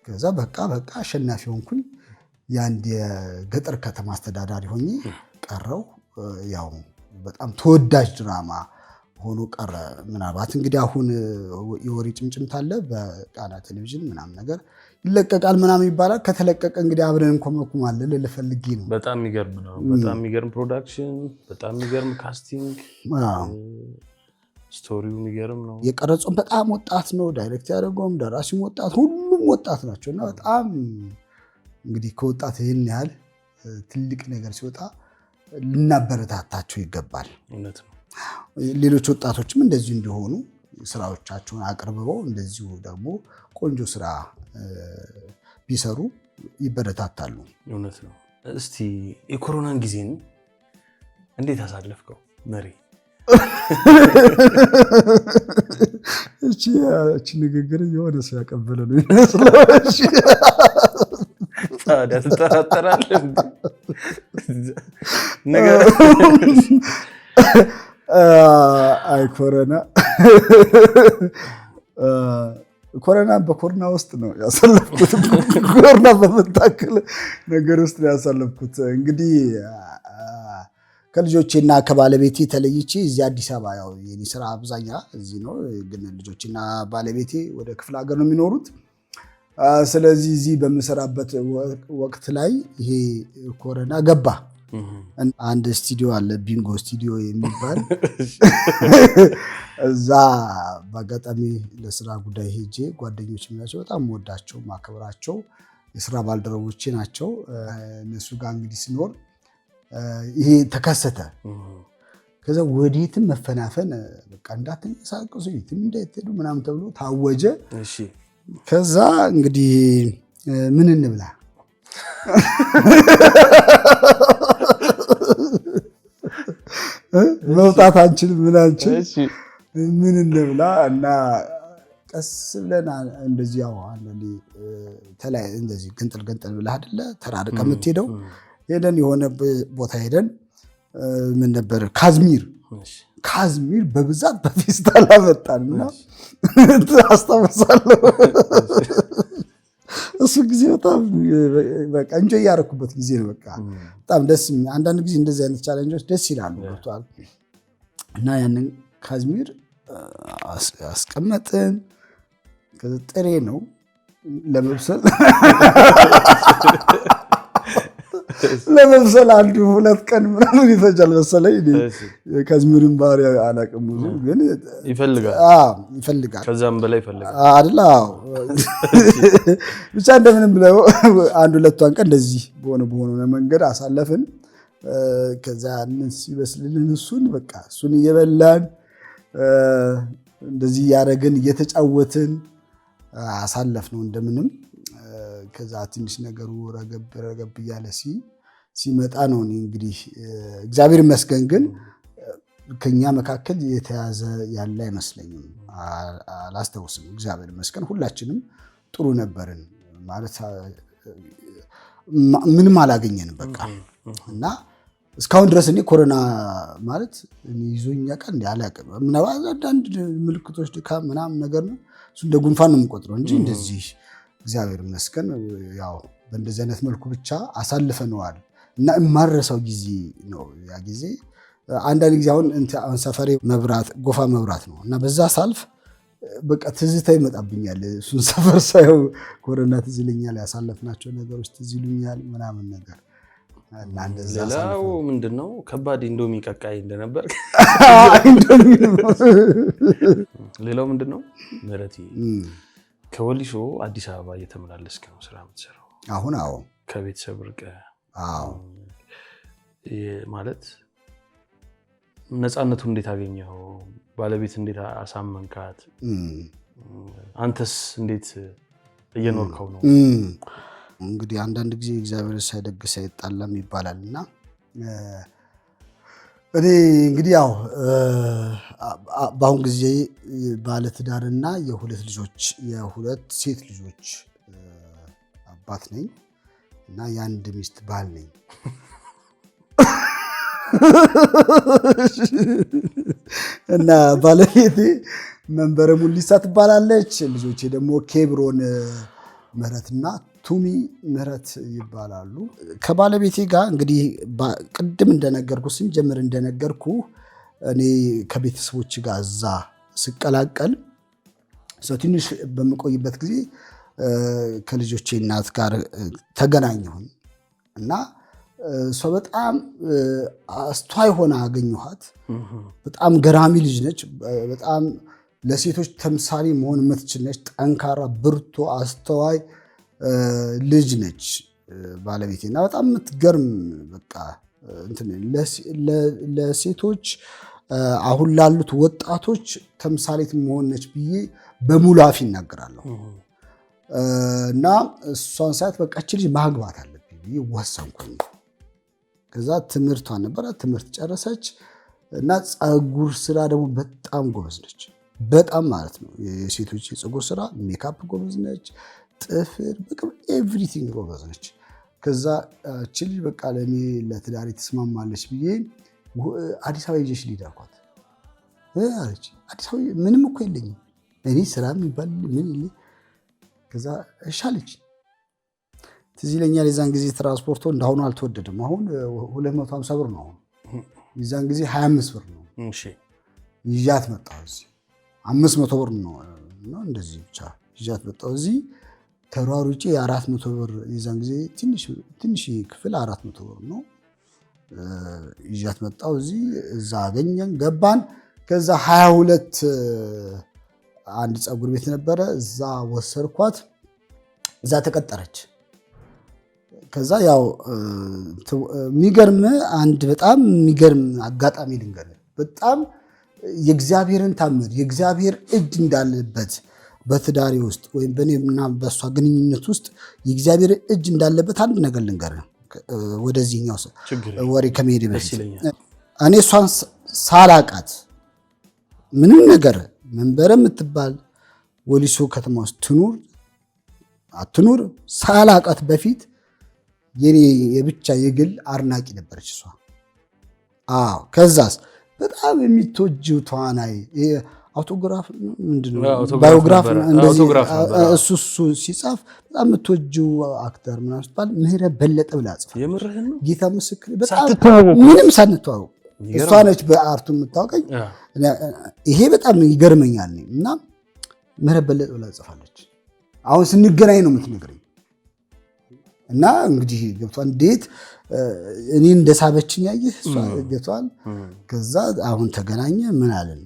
ከዛ በቃ አሸናፊ ሆንኩኝ። የአንድ የገጠር ከተማ አስተዳዳሪ ሆኜ ቀረው። ያው በጣም ተወዳጅ ድራማ ሆኖ ቀረ። ምናልባት እንግዲህ አሁን የወሬ ጭምጭምታ አለ በቃና ቴሌቪዥን ምናምን ነገር ይለቀቃል ምናምን ይባላል። ከተለቀቀ እንግዲህ አብረን እንኮመኩማለን ልፈልጊ ነው። በጣም የሚገርም ነው። በጣም የሚገርም ፕሮዳክሽን፣ በጣም የሚገርም ካስቲንግ፣ ስቶሪው የሚገርም ነው። የቀረጸውም በጣም ወጣት ነው። ዳይሬክት ያደረገውም ደራሲም ወጣት፣ ሁሉም ወጣት ናቸው እና በጣም እንግዲህ ከወጣት ይህን ያህል ትልቅ ነገር ሲወጣ ልናበረታታቸው ይገባል። እውነት ነው። ሌሎች ወጣቶችም እንደዚሁ እንዲሆኑ ስራዎቻቸውን አቅርበው እንደዚሁ ደግሞ ቆንጆ ስራ ቢሰሩ ይበረታታሉ። እውነት ነው። እስቲ የኮሮናን ጊዜን እንዴት አሳለፍከው መሪ? እቺ ንግግር የሆነ ሰው ያቀበለ ነው ይመስላል። ታዲያ ትጠራጠራለህ ነገር? አይ ኮሮና በኮሮና ውስጥ ነው ያሳለፍኩት። ኮሮና በመታከል ነገር ውስጥ ነው ያሳለፍኩት። እንግዲህ ከልጆቼና ከባለቤቴ ተለይቼ እዚህ አዲስ አበባ ያው የኔ ስራ አብዛኛ እዚህ ነው፣ ግን ልጆቼና ባለቤቴ ወደ ክፍለ ሀገር ነው የሚኖሩት። ስለዚህ እዚህ በምሰራበት ወቅት ላይ ይሄ ኮሮና ገባ። አንድ ስቱዲዮ አለ ቢንጎ ስቱዲዮ የሚባል እዛ በአጋጣሚ ለስራ ጉዳይ ሄጄ ጓደኞች ናቸው፣ በጣም ወዳቸው ማከብራቸው የስራ ባልደረቦቼ ናቸው። እነሱ ጋር እንግዲህ ሲኖር ይሄ ተከሰተ። ከዛ ወዴትም መፈናፈን በቃ እንዳትንቀሳቀሱ የትም እንዳትሄዱ ምናምን ተብሎ ታወጀ። ከዛ እንግዲህ ምን እንብላ መውጣት አንችልም ምናችን ምን እንብላ እና ቀስ ብለን እንደዚህ ያው አንዴ ተላይ እንደዚህ ገንጠል ብለህ አይደለ ተራርቀ የምትሄደው ሄደን የሆነ ቦታ ሄደን ምን ነበር ካዝሚር በብዛት በፌስታል አመጣንና አስታውሳለሁ። እሱ ጊዜ በጣም በቃ እንጆይ ያደረኩበት ጊዜ ነው። በቃ በጣም ደስ አንዳንድ ጊዜ እንደዚህ አይነት ቻሌንጆች ደስ ይላሉ ገብቷል። እና ያንን ካዝሚር አስቀመጥን። ጥሬ ነው ለመብሰል ለመብሰል 1-2 ቀን ምናምን ይፈጃል መሰለኝ። ከዝምሩን ባህሪ አላውቅም ግን ይፈልጋል ከዛም በላይ ይፈልጋል አይደል? ብቻ እንደምንም ብለው 1-2 ቀን እንደዚህ በሆነ መንገድ አሳለፍን። ከዛ ሲበስልልን እሱን እየበላን እንደዚህ ያደረግን እየተጫወትን አሳለፍነው እንደምንም። ከዛ ትንሽ ነገሩ ረገብ እያለ ሲመጣ ነው እንግዲህ እግዚአብሔር ይመስገን። ግን ከኛ መካከል የተያዘ ያለ አይመስለኝም፣ አላስታውስም። እግዚአብሔር ይመስገን ሁላችንም ጥሩ ነበርን ማለት ምንም አላገኘንም በቃ። እና እስካሁን ድረስ እኔ ኮሮና ማለት ይዞኛ ቀን አላውቅም። ምናልባት አንዳንድ ምልክቶች ድካም ምናምን ነገር ነው፣ እሱ እንደ ጉንፋን ነው የምቆጥረው እንጂ እንደዚህ እግዚአብሔር ይመስገን ያው በእንደዚህ አይነት መልኩ ብቻ አሳልፈነዋል። እና የማረሳው ጊዜ ነው ያ ጊዜ። አንዳንድ ጊዜ አሁን ሰፈሬ ጎፋ መብራት ነው እና በዛ ሳልፍ በቃ ትዝታ ይመጣብኛል። እሱን ሰፈር ሳየው ኮሮና ትዝ ይለኛል፣ ያሳለፍናቸው ነገሮች ትዝ ይሉኛል ምናምን ነገር። ሌላው ምንድነው ከባድ ኢንዶሚ ቀቃይ እንደነበር ሌላው ምንድነው ምህረቴ ከወሊሶ አዲስ አበባ እየተመላለስክ ነው ስራ የምትሰራው አሁን? አዎ። ከቤተሰብ ርቀህ? አዎ። ማለት ነፃነቱ እንዴት አገኘው? ባለቤት እንዴት አሳመንካት? አንተስ እንዴት እየኖርከው ነው? እንግዲህ አንዳንድ ጊዜ እግዚአብሔር ሳይደግስ አይጣላም ይባላልና እኔ እንግዲህ ያው በአሁን ጊዜ ባለትዳርና የሁለት ሴት ልጆች አባት ነኝ እና የአንድ ሚስት ባል ነኝ። እና ባለቤቴ መንበረ ሙሊሳ ትባላለች። ልጆቼ ደግሞ ኬብሮን ምህረትና ቱሚ ምህረት ይባላሉ። ከባለቤቴ ጋር እንግዲህ ቅድም ስንጀምር እንደነገርኩ እኔ ከቤተሰቦች ጋር እዛ ስቀላቀል ትንሽ በምቆይበት ጊዜ ከልጆቼ እናት ጋር ተገናኘሁኝ እና እሷ በጣም አስተዋይ ሆና አገኘኋት። በጣም ገራሚ ልጅ ነች። በጣም ለሴቶች ተምሳሌ መሆን የምትችል ነች። ጠንካራ፣ ብርቱ፣ አስተዋይ ልጅ ነች ባለቤቴ እና በጣም የምትገርም በቃ ለሴቶች አሁን ላሉት ወጣቶች ተምሳሌት መሆን ነች ብዬ በሙሉ አፍ ይናገራለሁ። እና እሷን ሳያት በቃ እቺ ልጅ ማግባት አለብኝ ብዬ ወሰንኩኝ። ከዛ ትምህርቷን ነበረ፣ ትምህርት ጨረሰች እና ፀጉር ስራ ደግሞ በጣም ጎበዝ ነች። በጣም ማለት ነው የሴቶች የፀጉር ስራ፣ ሜካፕ ጎበዝ ነች፣ ጥፍር በቃ ኤቭሪቲንግ ጎበዝ ነች። ከዛ እቺ ልጅ በቃ ለእኔ ለትዳሬ ትስማማለች ብዬ አዲስ አበባ ይዤሽ ልሂድ አልኳት። አለች አዲስ አበባ ምንም እኮ የለኝም እኔ ስራ የሚባል ምን የለ። ከዛ እሺ አለች። ትዝ ይለኛል የዛን ጊዜ ትራንስፖርቱ እንዳሁኑ አልተወደደም። አሁን 250 ብር ነው። አሁን የዛን ጊዜ 25 ብር ነው። ይዣት መጣሁ እዚህ 500 ብር ነው እንደዚህ ብቻ ይዣት መጣሁ እዚህ ተሯሩጬ 400 ብር የዛን ጊዜ ትንሽ ክፍል 400 ብር ነው ይዣት መጣሁ እዚህ። እዛ አገኘን ገባን። ከዛ 22 አንድ ፀጉር ቤት ነበረ እዛ ወሰርኳት። እዛ ተቀጠረች። ከዛ ያው የሚገርም አንድ በጣም የሚገርም አጋጣሚ ልንገርህ። በጣም የእግዚአብሔርን ታምር የእግዚአብሔር እጅ እንዳለበት በትዳሪ ውስጥ ወይም በእኔና በእሷ ግንኙነት ውስጥ የእግዚአብሔር እጅ እንዳለበት አንድ ነገር ልንገርህ። ወደዚህኛው ወሬ ከመሄድ በፊት እኔ እሷን ሳላቃት ምንም ነገር መንበረ የምትባል ወሊሶ ከተማ ውስጥ ትኑር አትኑር ሳላቃት በፊት የኔ የብቻ የግል አድናቂ ነበረች እሷ። አዎ ከዛስ በጣም የሚትወጂው ተዋናይ አውቶግራፍ ምንድነው ባዮግራፍ እንደዚህ እሱ ሲጻፍ በጣም የምትወጂው አክተር ምናምን ሲባል ምህረት በለጠ ብላ ጽፋ። የምርህን ነው? ጌታ ምስክር በጣም ምንም ሳንተዋወቅ እሷ ነች በአርቱ የምታውቀኝ። ይሄ በጣም ይገርመኛል። እና ምህረት በለጠ ብላ ጽፋለች። አሁን ስንገናኝ ነው የምትነግረኝ። እና እንግዲህ ገብቷል እንዴት እኔ እንደሳበችኝ ያየህ እሷ ገብቷል። ከዛ አሁን ተገናኘ ምን አለን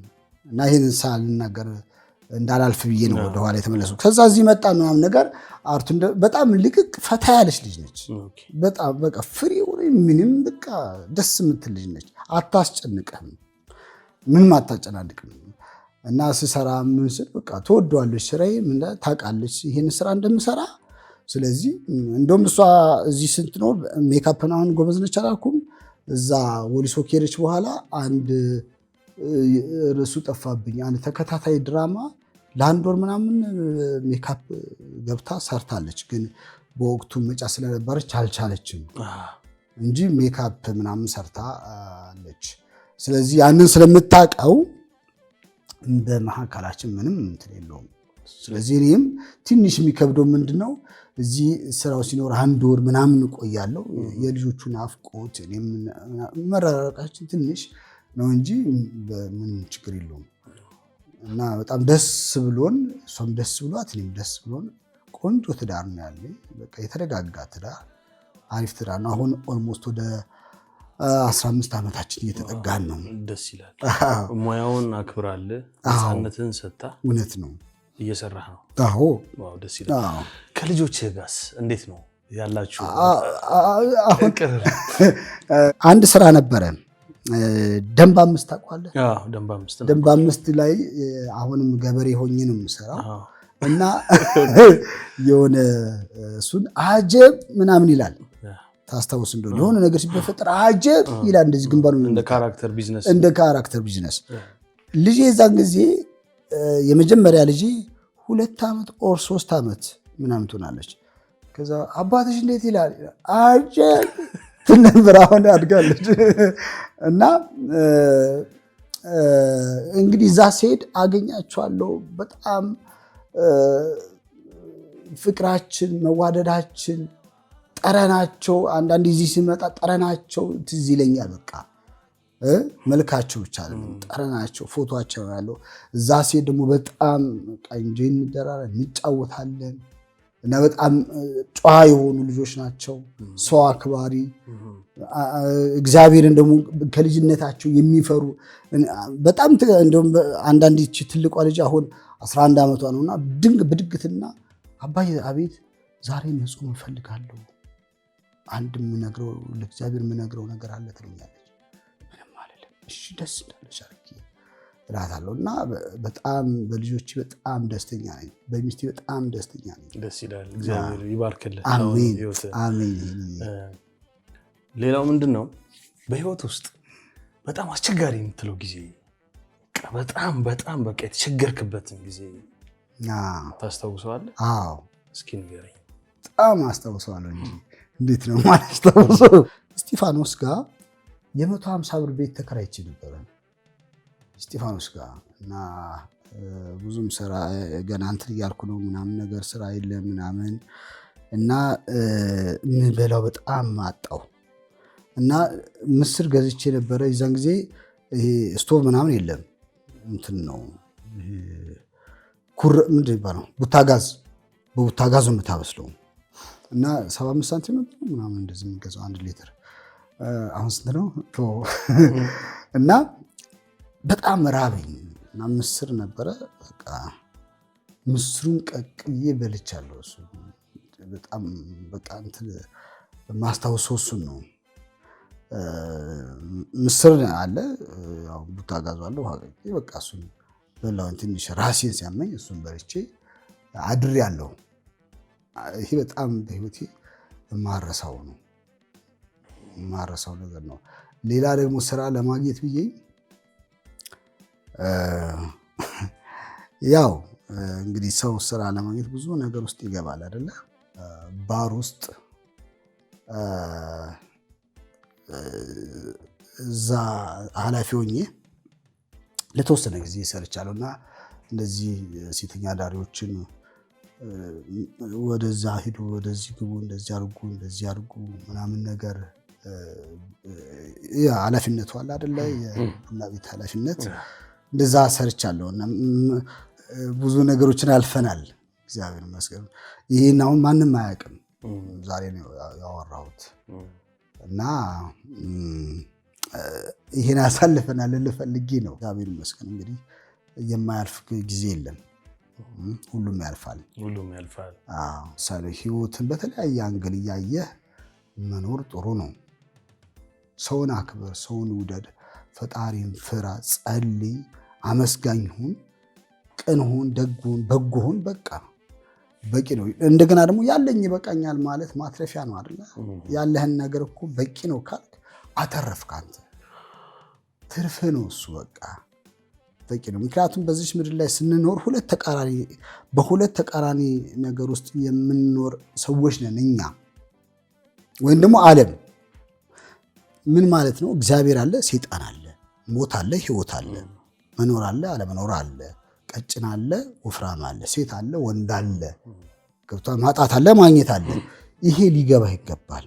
እና ይሄንን ሳልናገር እንዳላልፍ ብዬ ነው ወደ ኋላ የተመለሱ። ከዛ እዚህ መጣ ምናምን ነገር አርቱ በጣም ልቅቅ ፈታ ያለች ልጅ ነች። በጣም በቃ ፍሪ ምንም በቃ ደስ የምትል ልጅ ነች። አታስጨንቅህም፣ ምንም አታጨናንቅም። እና ስሰራ ምን ስል በቃ ትወደዋለች ስራዬ ምን ታውቃለች ይሄን ስራ እንደምሰራ። ስለዚህ እንደውም እሷ እዚህ ስትኖር ሜካፕን አሁን ጎበዝ ነች አላልኩም። እዛ ወሊሶ ከሄደች በኋላ አንድ ርዕሱ ጠፋብኝ። አንድ ተከታታይ ድራማ ለአንድ ወር ምናምን ሜካፕ ገብታ ሰርታለች። ግን በወቅቱ መጫ ስለነበረች አልቻለችም እንጂ ሜካፕ ምናምን ሰርታለች። ስለዚህ ያንን ስለምታውቀው በመካከላችን ምንም እንትን የለውም። ስለዚህ እኔም ትንሽ የሚከብደው ምንድነው እዚህ ስራው ሲኖር አንድ ወር ምናምን እቆያለሁ። የልጆቹን አፍቆት እኔም መራራቃችን ትንሽ ነው እንጂ ምን ችግር የለውም። እና በጣም ደስ ብሎን እሷም ደስ ብሏት እኔም ደስ ብሎን ቆንጆ ትዳር ነው ያለኝ። በቃ የተረጋጋ ትዳር፣ አሪፍ ትዳር ነው። አሁን ኦልሞስት ወደ 15 ዓመታችን እየተጠጋን ነው። ደስ ይላል። ሙያውን አክብራለ ነፃነትን ሰጣ። እውነት ነው እየሰራህ ነው። አዎ ዋው ደስ ይላል። ከልጆችህ ጋርስ እንዴት ነው ያላችሁ? አንድ ስራ ነበረ ደንብ 5 ታውቃለህ? አዎ ደንብ 5 ላይ አሁንም ገበሬ ሆኜ ነው የምሰራው እና የሆነ እሱን አጀብ ምናምን ይላል። ታስታውስ እንደሆነ የሆነ ነገር ሲፈጠር አጀብ ይላል። እንደዚህ ግንባሩ እንደ ካራክተር ቢዝነስ ልጄ የዛን ጊዜ የመጀመሪያ ልጄ 2 ዓመት ኦር 3 ዓመት ምናምን ትሆናለች። ከዛ አባትሽ እንዴት ይላል አጀብ ትነብር አሁን አድጋለች። እና እንግዲህ እዛ ስሄድ አገኛቸዋለሁ። በጣም ፍቅራችን፣ መዋደዳችን፣ ጠረናቸው አንዳንድ እዚህ ሲመጣ ጠረናቸው ትዝ ይለኛል። በቃ መልካቸው ብቻ አይደለም ጠረናቸው፣ ፎቶአቸው ያለው እዛ ስሄድ ደግሞ በጣም እንጂ እንደራራ እንጫወታለን። እና በጣም ጨዋ የሆኑ ልጆች ናቸው። ሰው አክባሪ፣ እግዚአብሔርን ደግሞ ከልጅነታቸው የሚፈሩ በጣም እንደውም አንዳንድ ትልቋ ልጅ አሁን 11 ዓመቷ ነውና ብድግትና አባዬ አቤት ዛሬ መጾም እፈልጋለሁ አንድ የምነግረው ለእግዚአብሔር የምነግረው ነገር አለ ትለኛለች። ምንም አይደለም እሺ ደስ እንዳለሽ አርኪ እላታለሁ። እና በጣም በልጆች በጣም ደስተኛ ነኝ፣ በሚስቴ በጣም ደስተኛ ነኝ። ደስ ይላል። እግዚአብሔር ይባርክልህ። አሜን አሜን። ሌላው ምንድነው በህይወት ውስጥ በጣም አስቸጋሪ የምትለው ጊዜ በጣም በቃ የተቸገርክበትን ጊዜ ታስታውሰዋለህ? አዎ እስኪ ንገረኝ። በጣም አስታውሰዋለሁ እንጂ እንዴት ነው ማስታውሰው? እስጢፋኖስ ጋር የ150 ብር ቤት ተከራይቼ ነበረ እስጢፋኖስ ጋር እና ብዙም ስራ ገና እንትን እያልኩ ነው ምናምን ነገር ስራ የለም ምናምን እና የምበላው በጣም አጣው እና ምስር ገዝቼ ነበረ። የዛን ጊዜ ይሄ ስቶቭ ምናምን የለም እንትን ነው ምንድን ይባላል ቡታጋዝ፣ በቡታጋዝ ነው የምታበስለው እና 75 ሳንቲም ነው ምናምን እንደዚህ የሚገዛው 1 ሊትር አሁን ስንት ነው? እና በጣም ራበኝ እና ምስር ነበረ። በቃ ምስሩን ቀቅዬ በልቻለሁ። እሱ በጣም በቃ እንትን ማስታወሰው እሱን ነው። ምስር አለ ያው ቡታጋዝ አለ ውሃ ቀቅዬ በቃ እሱን በላው። ትንሽ ራሴን ሲያመኝ እሱን በልቼ አድሬያለሁ። ይሄ በጣም በህይወቴ የማረሳው ነው፣ የማረሳው ነገር ነው። ሌላ ደግሞ ስራ ለማግኘት ብዬ ያው እንግዲህ ሰው ስራ ለማግኘት ብዙ ነገር ውስጥ ይገባል አይደለ? ባር ውስጥ እዛ ኃላፊ ሆኜ ለተወሰነ ጊዜ ሰርቻለሁ እና እንደዚህ ሴተኛ ዳሪዎችን ወደዛ ሂዱ፣ ወደዚህ ግቡ፣ እንደዚህ አድርጉ ምናምን ነገር ያ ኃላፊነቱ አለ አይደለ? የቡና ቤት ኃላፊነት እንደዛ ሰርቻለሁ እና ብዙ ነገሮችን አልፈናል። እግዚአብሔር ይመስገን። ይሄን አሁን ማንም አያውቅም። ዛሬ ነው ያወራሁት እና ይሄን አሳልፈናል ልፈልጊ ነው። እግዚአብሔር ይመስገን እንግዲህ የማያልፍ ጊዜ የለም። ሁሉም ያልፋል። ሳለ ህይወትን በተለያየ አንግል ያየህ መኖር ጥሩ ነው። ሰውን አክብር፣ ሰውን ውደድ፣ ፈጣሪን ፍራ፣ ጸልይ፣ አመስጋኝ ሁን፣ ቅን ሁን፣ ደግ ሁን፣ በጎ ሁን። በቃ በቂ ነው። እንደገና ደግሞ ያለኝ ይበቃኛል ማለት ማትረፊያ ነው አይደል? ያለህን ነገር እኮ በቂ ነው ካልክ አተረፍክ አንተ። ትርፍ ነው እሱ በቃ በቂ ነው። ምክንያቱም በዚህ ምድር ላይ ስንኖር በሁለት ተቃራኒ ነገር ውስጥ የምንኖር ሰዎች ነን እኛ ወይም ደግሞ ዓለም። ምን ማለት ነው? እግዚአብሔር አለ፣ ሰይጣን አለ፣ ሞት አለ፣ ህይወት አለ፣ መኖር አለ፣ አለመኖር አለ፣ ቀጭን አለ፣ ወፍራም አለ፣ ሴት አለ፣ ወንድ አለ፣ ገብቷል? ማጣት አለ፣ ማግኘት አለ። ይሄ ሊገባ ይገባል።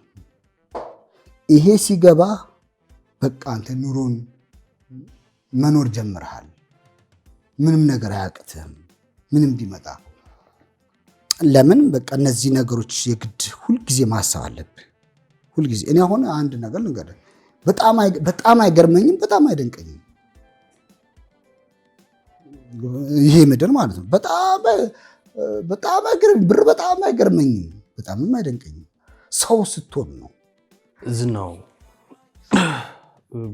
ይሄ ሲገባ በቃ አንተ ኑሮን መኖር ጀምረሃል። ምንም ነገር አያቅትህም ምንም ቢመጣ። ለምን በቃ እነዚህ ነገሮች የግድ ሁልጊዜ ማሰብ አለብህ። ሁልጊዜ እኔ አሁን አንድ ነገር ልንገርህ፣ በጣም አይገርመኝም፣ በጣም አይደንቀኝም። ይሄ ምድር ማለት ነው በጣም አይገርመኝም፣ ብር በጣም አይገርመኝም፣ በጣምም አይደንቀኝም። ሰው ስትሆን ነው። ዝናው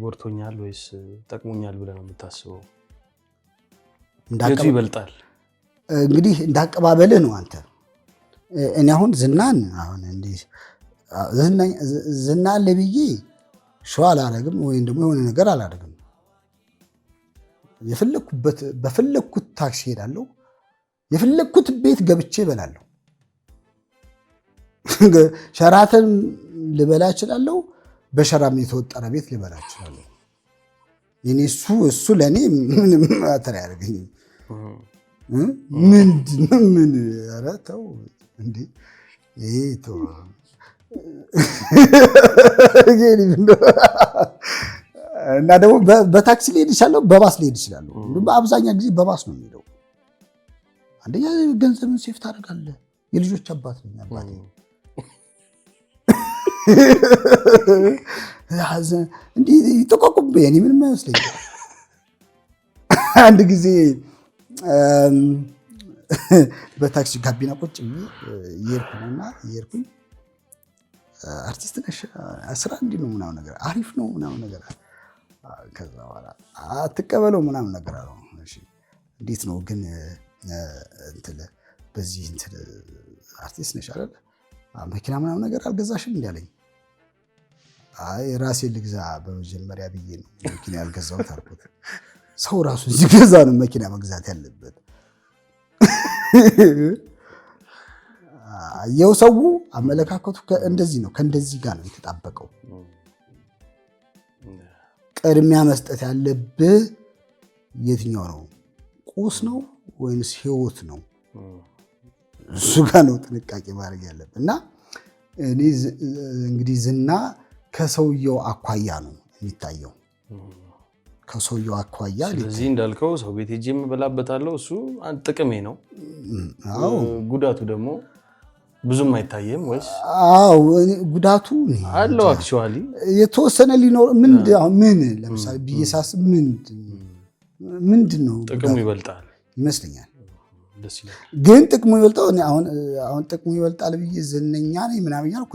ጎርቶኛል ወይስ ጠቅሞኛል ብለህ ነው የምታስበው? የቱ ይበልጣል? እንግዲህ እንዳቀባበልህ ነው አንተ። እኔ አሁን ዝናን ለብዬ ሸዋ አላደርግም ወይም ደግሞ የሆነ ነገር አላደርግም። በፈለግኩት ታክሲ ሄዳለሁ፣ የፈለግኩት ቤት ገብቼ እበላለሁ። ሸራተን ልበላ እችላለሁ፣ በሸራም የተወጠረ ቤት ልበላ እችላለሁ። እሱ ለእኔ ምንም ማተር አያደርገኝም። ምን ኧረ ተው እንዴ! እና ደግሞ በታክሲ ሊሄድ ይችላለሁ፣ በባስ ሊሄድ ይችላለሁ። በአብዛኛው ጊዜ በባስ ነው የሚሄደው። አንደኛ ገንዘብን ሴፍ ታደርጋለህ። የልጆች አባት ነኝ አባቴ እንዲህ ይጠቋቁብኝ እኔ ምንም አይመስለኝም። አንድ ጊዜ በታክሲ ጋቢና ቁጭ እየሄድኩኝ አርቲስት ነሽ ስራ እንዲህ ነው ምናምን ነገር አሪፍ ነው ምናምን ነገር ከዛ በኋላ አትቀበለው ምናምን ነገር አለው። እሺ እንዴት ነው ግን በዚህ አርቲስት ነሽ አይደል መኪና ምናምን ነገር አልገዛሽም እንዴ አለኝ። አይ ራሴን ልግዛ በመጀመሪያ ብዬ ነው መኪና ያልገዛሁት አልኩት። ሰው ራሱ ሲገዛ ነው መኪና መግዛት ያለበት። የው ሰው አመለካከቱ እንደዚህ ነው፣ ከእንደዚህ ጋር ነው የተጣበቀው። ቅድሚያ መስጠት ያለብህ የትኛው ነው? ቁስ ነው ወይንስ ህይወት ነው? እሱ ጋር ነው ጥንቃቄ ማድረግ ያለብህ። እና እኔ እንግዲህ ዝና ከሰውየው አኳያ ነው የሚታየው፣ ከሰውየው አኳያ። ስለዚህ እንዳልከው ሰው ቤት ሄጄ የምበላበታለሁ፣ እሱ ጥቅሜ ነው። ጉዳቱ ደግሞ ብዙም አይታየም ወይስ? አዎ ጉዳቱ አለው። አክቹአሊ የተወሰነ ሊኖር ምን ለምሳሌ ብዬሳስ ምንድን ነው ጥቅሙ ይበልጣል ይመስለኛል። ደስ ይላል። ግን ጥቅሙ ይበልጣል። አሁን ጥቅሙ ይበልጣል ብዬ ዝነኛ ነኝ ምናምን ያልኩ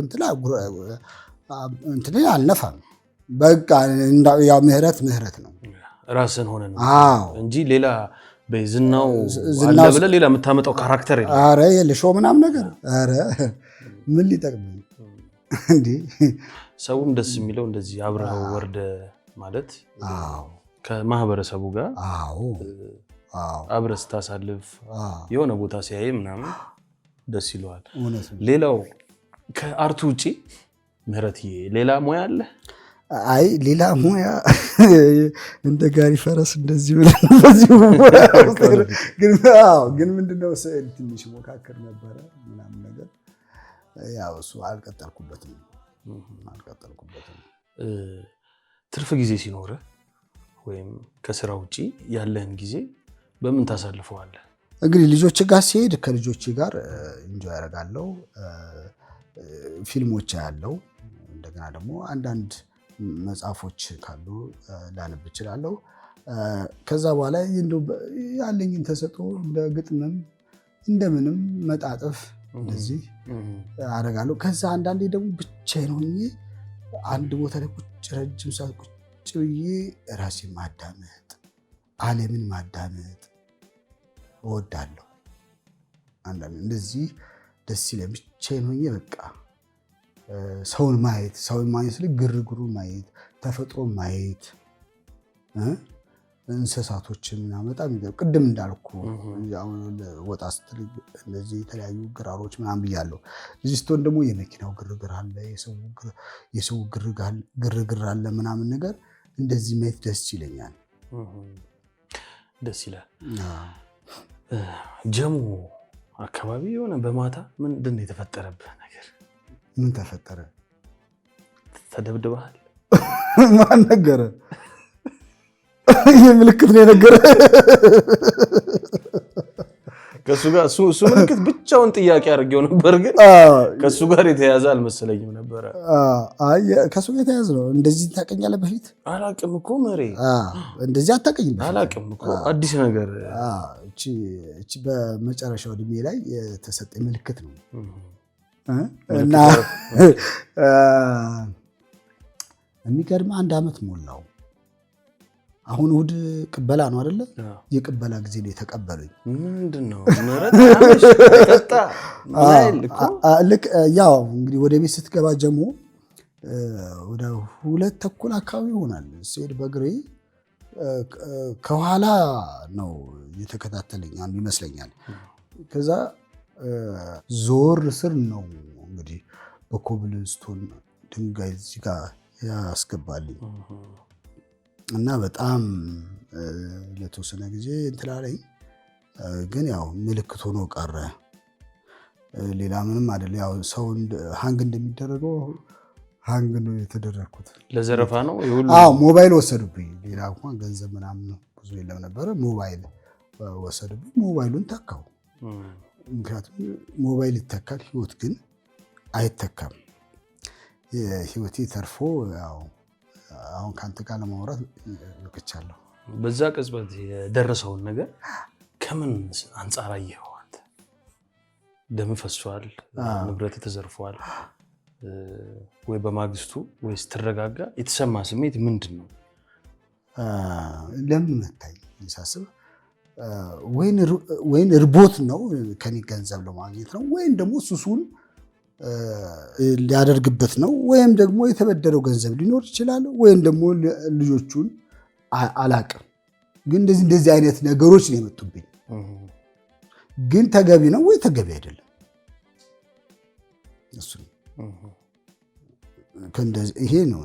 እንትን አልነፋም። በቃ ያው ምህረት ነው። ራስን ሆነ ነው እንጂ ሌላ በዝናው አለ ብለህ ሌላ የምታመጣው ካራክተር የለም። ኧረ የለሾ ምናምን ነገር ኧረ ምን ሊጠቅም እንዴ? ሰውም ደስ የሚለው እንደዚህ አብረው ወርደ ማለት ከማህበረሰቡ ጋር አብረህ ስታሳልፍ የሆነ ቦታ ሲያይ ምናምን ደስ ይለዋል። ሌላው ከአርቱ ውጪ ምህረትዬ ሌላ ሙያ አለ? አይ ሌላ ሙያ እንደ ጋሪ ፈረስ እንደዚህ ብለን በዚህ ግን ምንድነው ስዕል ትንሽ ሞካከር ነበረ ምናምን ነገር ያው እሱ አልቀጠልኩበትም። ትርፍ ጊዜ ሲኖር ወይም ከስራ ውጪ ያለህን ጊዜ በምን ታሳልፈዋለህ? እንግዲህ ልጆች ጋር ሲሄድ ከልጆች ጋር ኢንጆይ ያደርጋለሁ። ፊልሞች ያለው እንደገና ደግሞ አንዳንድ መጽሐፎች ካሉ ላነብ እችላለሁ። ከዛ በኋላ ያለኝን ተሰጥኦ እንደ ግጥምም እንደምንም መጣጥፍ እንደዚህ አደርጋለሁ። ከዛ አንዳንዴ ደግሞ ብቻዬን ሆኜ አንድ ቦታ ላይ ረጅም ሰዓት ቁጭ ብዬ ራሴን ማዳመጥ ዓለምን ማዳመጥ እወዳለሁ። አንዳንዴ እንደዚህ ደስ ይለኛል። ብቻዬን ሆኜ በቃ ሰውን ማየት ስለ ግርግሩ ማየት ተፈጥሮ ማየት እንስሳቶችን ምናምን በጣም ቅድም እንዳልኩ ወጣ ስትል እንደዚህ የተለያዩ ግራሮች ምናምን ብያለሁ። እዚህ ስትሆን ደግሞ የመኪናው ግርግር አለ፣ የሰው ግርግር አለ ምናምን ነገር እንደዚህ ማየት ደስ ይለኛል። ደስ ይላል። ጀሙ አካባቢ የሆነ በማታ ምንድን ነው የተፈጠረብህ ነገር? ምን ተፈጠረ? ተደብድበሃል? ማን ነገረ? ይህ ምልክት ነው የነገረ። ከሱ ጋር እሱ ምልክት ብቻውን ጥያቄ አድርጌው ነበር፣ ግን ከሱ ጋር የተያዘ አልመሰለኝም ነበረ። ከሱ ጋር የተያዘ ነው። እንደዚህ ታውቀኛለህ? በፊት አላውቅም እኮ መሬ፣ እንደዚህ አታውቀኝም? አላውቅም እኮ አዲስ ነገር። እቺ በመጨረሻው እድሜ ላይ የተሰጠኝ ምልክት ነው እና የሚገርምህ 1 ዓመት ሞላው። አሁን እሑድ ቅበላ ነው አይደለ? የቅበላ ጊዜ ነው የተቀበሉኝ። ምንድነው ልክ ያው እንግዲህ ወደ ቤት ስትገባ ጀሞ ወደ 2 ተኩል አካባቢ ይሆናል ስሄድ በእግሬ ከኋላ ነው የተከታተለኝ አንዱ ይመስለኛል። ከዛ ዞር ስር ነው እንግዲህ በኮብልስቶን ድንጋይ እዚህ ጋር ያስገባልኝ እና በጣም ለተወሰነ ጊዜ እንትን አለኝ። ግን ያው ምልክት ሆኖ ቀረ። ሌላ ምንም አይደለም። ያው ሰው ሃንግ እንደሚደረገው ሃንግ ነው የተደረኩት። ለዘረፋ ነው ይሁሉ? ሞባይል ወሰዱብኝ። ሌላ እንኳን ገንዘብ ምናምን ብዙ የለም ነበረ። ሞባይል ወሰዱብኝ። ሞባይሉን ተካው። ምክንያቱም ሞባይል ይተካል፣ ህይወት ግን አይተካም። ህይወቴ ተርፎ ያው አሁን ካንተ ጋር ለማውራት ልክቻለሁ። በዛ ቅጽበት የደረሰውን ነገር ከምን አንጻር አየኸው አንተ? ደም ፈሷል፣ ንብረት ተዘርፏል ወይ በማግስቱ ወይስ ተረጋጋ? የተሰማ ስሜት ምንድን ነው? ለምን መታኝ ሳስብ ወይን ርቦት ነው ከኔ ገንዘብ ለማግኘት ነው፣ ወይም ደግሞ ሱሱን ሊያደርግበት ነው፣ ወይም ደግሞ የተበደረው ገንዘብ ሊኖር ይችላል፣ ወይም ደግሞ ልጆቹን አላቅም። ግን እንደዚህ አይነት ነገሮች ነው የመጡብኝ። ግን ተገቢ ነው ወይ ተገቢ አይደለም? እሱ ይሄ ነው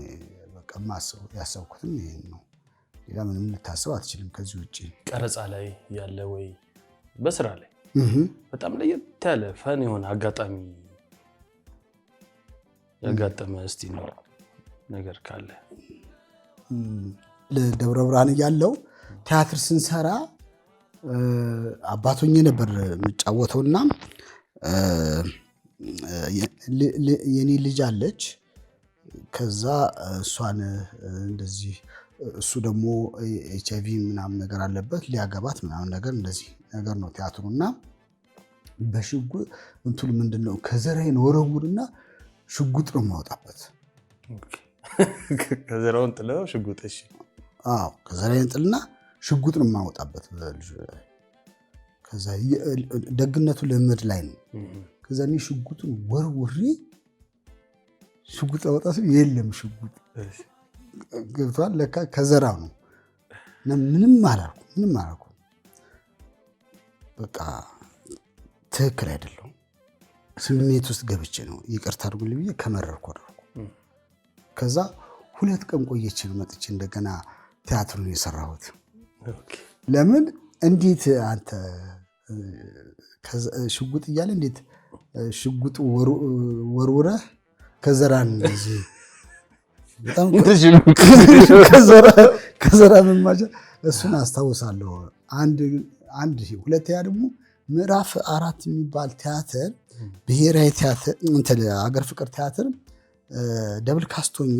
በቃ ማሰብ ያሰብኩትም ይሄ ነው። ሌላ ምንም ልታስብ አትችልም ከዚህ ውጪ። ቀረጻ ላይ ያለ ወይ በስራ ላይ በጣም ለየት ያለ ፈን የሆነ አጋጣሚ ያጋጠመ እስቲ ነው ነገር ካለ? ለደብረ ብርሃን ያለው ቲያትር ስንሰራ አባቶኜ ነበር የምጫወተውና የኔ ልጅ አለች። ከዛ እሷን እንደዚህ እሱ ደግሞ HIV ምናምን ነገር አለበት ሊያገባት ምናምን ነገር እንደዚህ ነገር ነው ቲያትሩና በሽጉጥ እንትን ምንድነው ከዘራዬን ወረውርና ሽጉጥ ነው የማወጣበት። ከዘራውን ጥለው ሽጉጥ? እሺ ከዘራዬን ጥልና ሽጉጥ ነው የማወጣበት። ከዛ ደግነቱ ልምድ ላይ ነው። ከዛ እኔ ሽጉጡን ወርውሬ ሽጉጥ አወጣ ስል የለም ሽጉጥ ገብቷል። ለካ ከዘራው ነው። ምንም አላልኩም። በቃ ትክክል አይደለም። ስሜት ውስጥ ገብቼ ነው ይቅርታ አድርጉልኝ ብዬ ከመረርኩ አደረኩ። ከዛ 2 ቀን ቆየች መጥቼ እንደገና ቲያትሩን የሰራሁት። ለምን እንዴት አንተ ሽጉጥ እያለ እንዴት ሽጉጥ ወርውረህ ከዘራን እንደዚህ በጣም ከዘራ መማጃ እሱን አስታውሳለሁ። አንድ ሁለተኛ ደግሞ ምዕራፍ 4 የሚባል ቲያትር ብሔራዊ ቲያትር እንትን አገር ፍቅር ቲያትር ደብል ካስቶኝ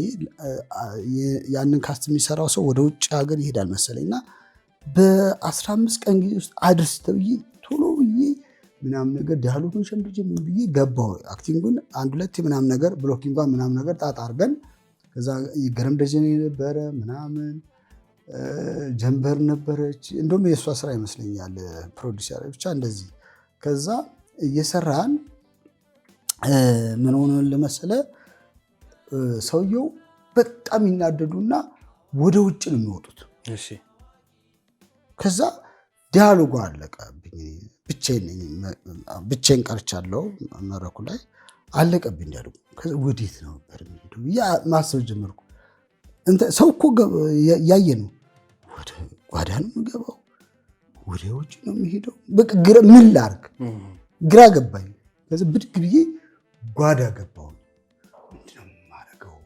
ያንን ካስት የሚሰራው ሰው ወደ ውጭ ሀገር ይሄዳል መሰለኝና በ15 ቀን ጊዜ ውስጥ አድርስ ተብዬ ቶሎ ብዬ ምናምን ነገር ዳያሎጉን ሸምድጄ ምን ብዬ ገባሁ። አክቲንጉን 1-2 ምናምን ነገር ብሎኪንጓን ምናምን ነገር ጣጣ አድርገን ከዛ ገረም ደጀኔ ነበረ ምናምን ጀንበር ነበረች። እንደውም የእሷ ስራ ይመስለኛል ፕሮዲውሰር ብቻ እንደዚህ። ከዛ እየሰራን ምን ሆነ ለመሰለ ሰውየው በጣም ይናደዱና ወደ ውጭ ነው የሚወጡት። እሺ ከዛ ዲያሎጉ አለቀብኝ። ብቻዬን ቀርቻለሁ መድረኩ ላይ አለቀብኝ ዲያሎጉ። ከዛ ወዴት ነው ነበር የሚሄደው ያ ማሰብ ጀመርኩ። ሰው እኮ ያየ ነው ወደ ጓዳ ነው የሚገባው ወደ ውጭ ነው የሚሄደው። በቃ ምን ላድርግ ግራ ገባኝ። ከዛ ብድግ ብዬ ጓዳ ገባሁ። ምንድነው የማደርገው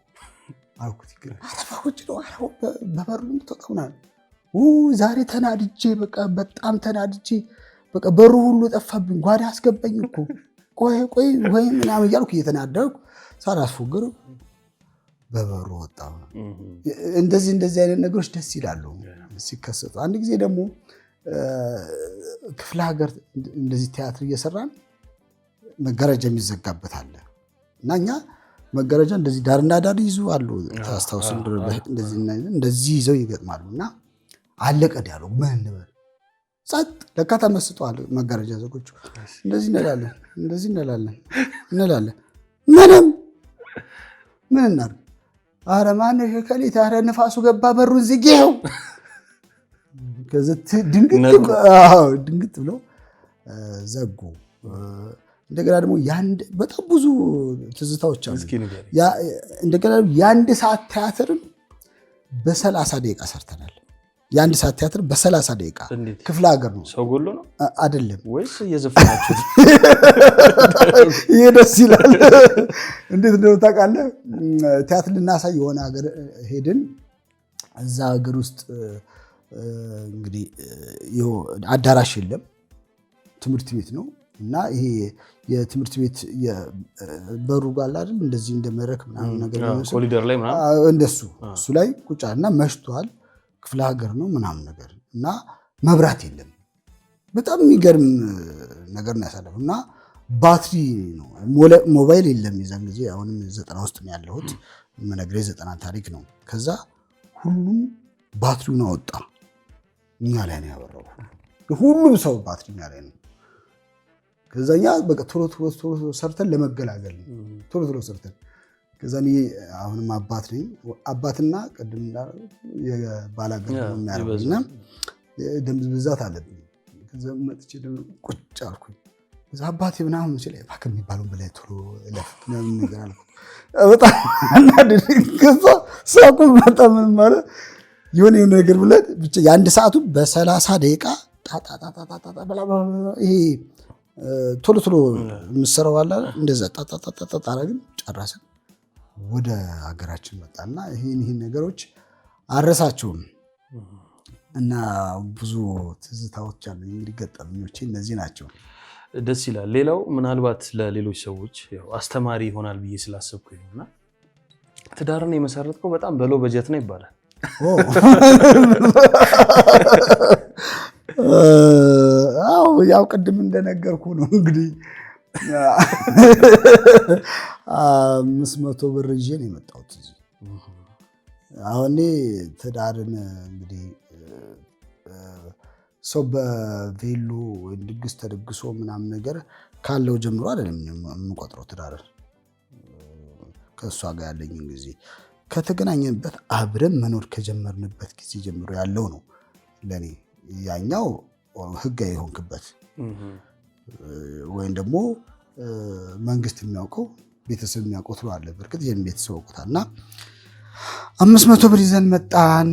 አልኩት። አረፋዎች ነው በበሩ ተጠቅምና ዛሬ ተናድጄ በቃ በጣም ተናድጄ በቃ በሩ ሁሉ ጠፋብኝ። ጓዳ አስገባኝ እኮ ቆይ ወይ ምናምን እያልኩ እየተናደርኩ ሳላስፎግር በበሩ ወጣሁ። እንደዚህ አይነት ነገሮች ደስ ይላሉ ሲከሰቱ። አንድ ጊዜ ደግሞ ክፍለ ሀገር እንደዚህ ቲያትር እየሰራን መጋረጃ የሚዘጋበት አለ እና እኛ መጋረጃ እንደዚህ ዳርና ዳር ይዙ አሉ ታስታውሱ እንደዚህ ይዘው ይገጥማሉ እና አለቀ ዲያሎግ ምን እንበል ጸጥ ለካ ተመስጧል መጋረጃ ዘጎቹ እንደዚህ እንላለን ምን እናድርግ ኧረ ማነሽ ከሌት ኧረ ንፋሱ ገባ በሩን ዝጊው ከዘት ድንግጥ ብሎ ዘጉ። እንደገና ደግሞ በጣም ብዙ ትዝታዎች አሉ። እንደገና የአንድ ሰዓት ቲያትርን በ30 ደቂቃ ሰርተናል። የአንድ ሰዓት ቲያትር በ30 ደቂቃ ክፍለ ሀገር ነው። ሰው ጎሎ ነው አይደለም ወይስ እየዘፈናችሁ? ይሄ ደስ ይላል። እንዴት እንደው ታውቃለህ? ቲያትር ልናሳይ የሆነ ሀገር ሄድን። እዛ ሀገር ውስጥ እንግዲህ አዳራሽ የለም፣ ትምህርት ቤት ነው እና ይሄ የትምህርት ቤት በሩ ጋር አይደል እንደዚህ እንደ መድረክ ምናምን ነገር ኮሪደር ላይ ምናምን እንደሱ እሱ ላይ ቁጭ እና መሽቷል። ክፍለ ሀገር ነው ምናምን ነገር እና መብራት የለም። በጣም የሚገርም ነገር ነው ያሳለፈው እና ባትሪ ነው ሞባይል የለም የዛን ጊዜ። አሁንም 90 ውስጥ ነው ያለሁት የምነግርህ 90 ታሪክ ነው። ከዛ ሁሉም ባትሪውን አወጣ እኛ ላይ ነው ያበራው። ሁሉም ሰው ባትሪ እኛ ላይ ነው። ከዛኛ በቃ ቶሎ ሰርተን ለመገላገል ቶሎ ሰርተን ከዛ እኔ አሁንም አባት ነኝ። አባትና ቅድም የባላገር ነው የሚያደርጉና ደምዝ ብዛት አለብኝ። ከዛ መጥቼ ደግሞ ቁጭ አልኩኝ። ከዛ አባቴ ምናምን ሲል እባክህ የሚባለው በላይ ቶሎ እለፍ ምናምን ነገር አልኩት። በጣም አናደደኝ። ከዛ ሳቁ በጣም ማለት የሆነ ነገር ብለን ብቻ የአንድ ሰዓቱ በ30 ደቂቃ ይሄ ቶሎ የምትሰራው አለ እንደዛ አረግን ጨረስን። ወደ ሀገራችን መጣና ይሄን ነገሮች አረሳቸውም እና ብዙ ትዝታዎች አሉ። እንግዲህ ገጠመኞቼ እነዚህ ናቸው። ደስ ይላል። ሌላው ምናልባት ለሌሎች ሰዎች አስተማሪ ይሆናል ብዬ ስላሰብኩ ይሆናል ትዳርን የመሰረትከው በጣም በሎ በጀት ነው ይባላል። ያው ቅድም እንደነገርኩ ነው እንግዲህ 500 ብር ይዤ ነው የመጣሁት እዚህ። አሁን ትዳርን እንግዲህ ሰው በቬሎ ወይ ድግስ ተደግሶ ምናምን ነገር ካለው ጀምሮ አይደለም የምንቆጥረው ትዳርን። ከእሷ ጋር ያለኝን ጊዜ ከተገናኘንበት አብረን መኖር ከጀመርንበት ጊዜ ጀምሮ ያለው ነው ለኔ። ያኛው ህጋዊ የሆንክበት ወይም ደግሞ መንግስት የሚያውቀው ቤተሰብ የሚያውቀው ትሏለህ። በርግጥ ይሄን ቤተሰብ ያውቁታልና 500 ብር ይዘን መጣን።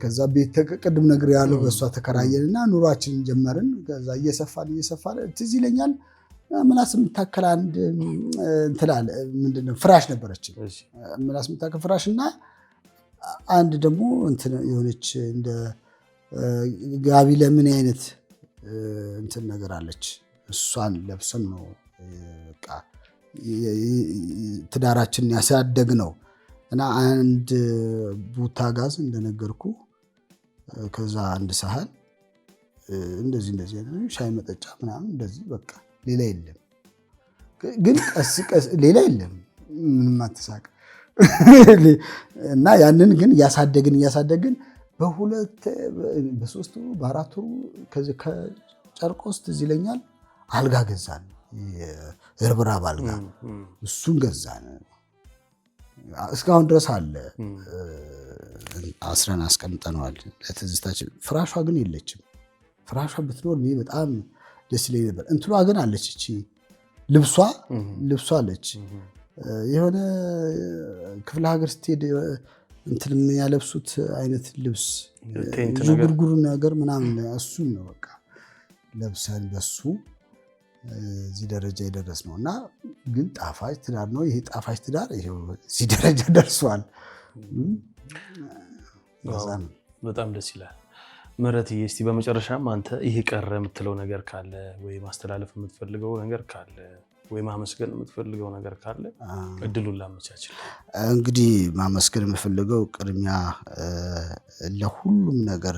ከዛ ቤት ቅድም ነገር ያለው በእሷ ተከራየንና ኑሯችንን ጀመርን። ከዛ እየሰፋን ትዝ ይለኛል ምላስ የምታከል አንድ እንትላል ምንድነው ፍራሽ ነበረች። ምላስ የምታከል ፍራሽና አንድ ደግሞ እንትን የሆነች እንደ ጋቢ ለምን አይነት እንትን ነገር አለች እሷን ለብሰን ነው በቃ ትዳራችንን ያሳደግነው እና አንድ ቡታ ጋዝ እንደነገርኩ ከዛ አንድ ሳህን እንደዚህ ሻይ መጠጫ ምናምን እንደዚህ በቃ ሌላ የለም። ግን ቀስ ሌላ የለም ምንም አትሳቅ። እና ያንን ግን ያሳደግን በሁለት በሶስት በአራት ከዚህ ከጨርቆስ ትዝ ይለኛል አልጋ ገዛን፣ የርብራብ አልጋ እሱን ገዛን። እስካሁን ድረስ አለ፣ አስረን አስቀምጠነዋል ለትዝታችን። ፍራሿ ግን የለችም። ፍራሿ ብትኖር በጣም ደስ ይለኝ ነበር። እንትሏ ግን አለች፣ እቺ ልብሷ አለች። የሆነ ክፍለ ሀገር ስትሄድ እንትን የሚያለብሱት አይነት ልብስ ጉርጉር ነገር ምናምን እሱን ነው በቃ ለብሰን በሱ እዚህ ደረጃ የደረስነው እና ግን ጣፋጭ ትዳር ነው ይሄ። ጣፋጭ ትዳር ይሄው እዚህ ደረጃ ደርሷል። በጣም ደስ ይላል። ምህረትዬ፣ እስቲ በመጨረሻም አንተ ይሄ ቀረ የምትለው ነገር ካለ ወይ ማስተላለፍ የምትፈልገው ነገር ካለ ወይ ማመስገን የምትፈልገው ነገር ካለ እድሉን ላመቻችል። እንግዲህ ማመስገን የምፈልገው ቅድሚያ ለሁሉም ነገር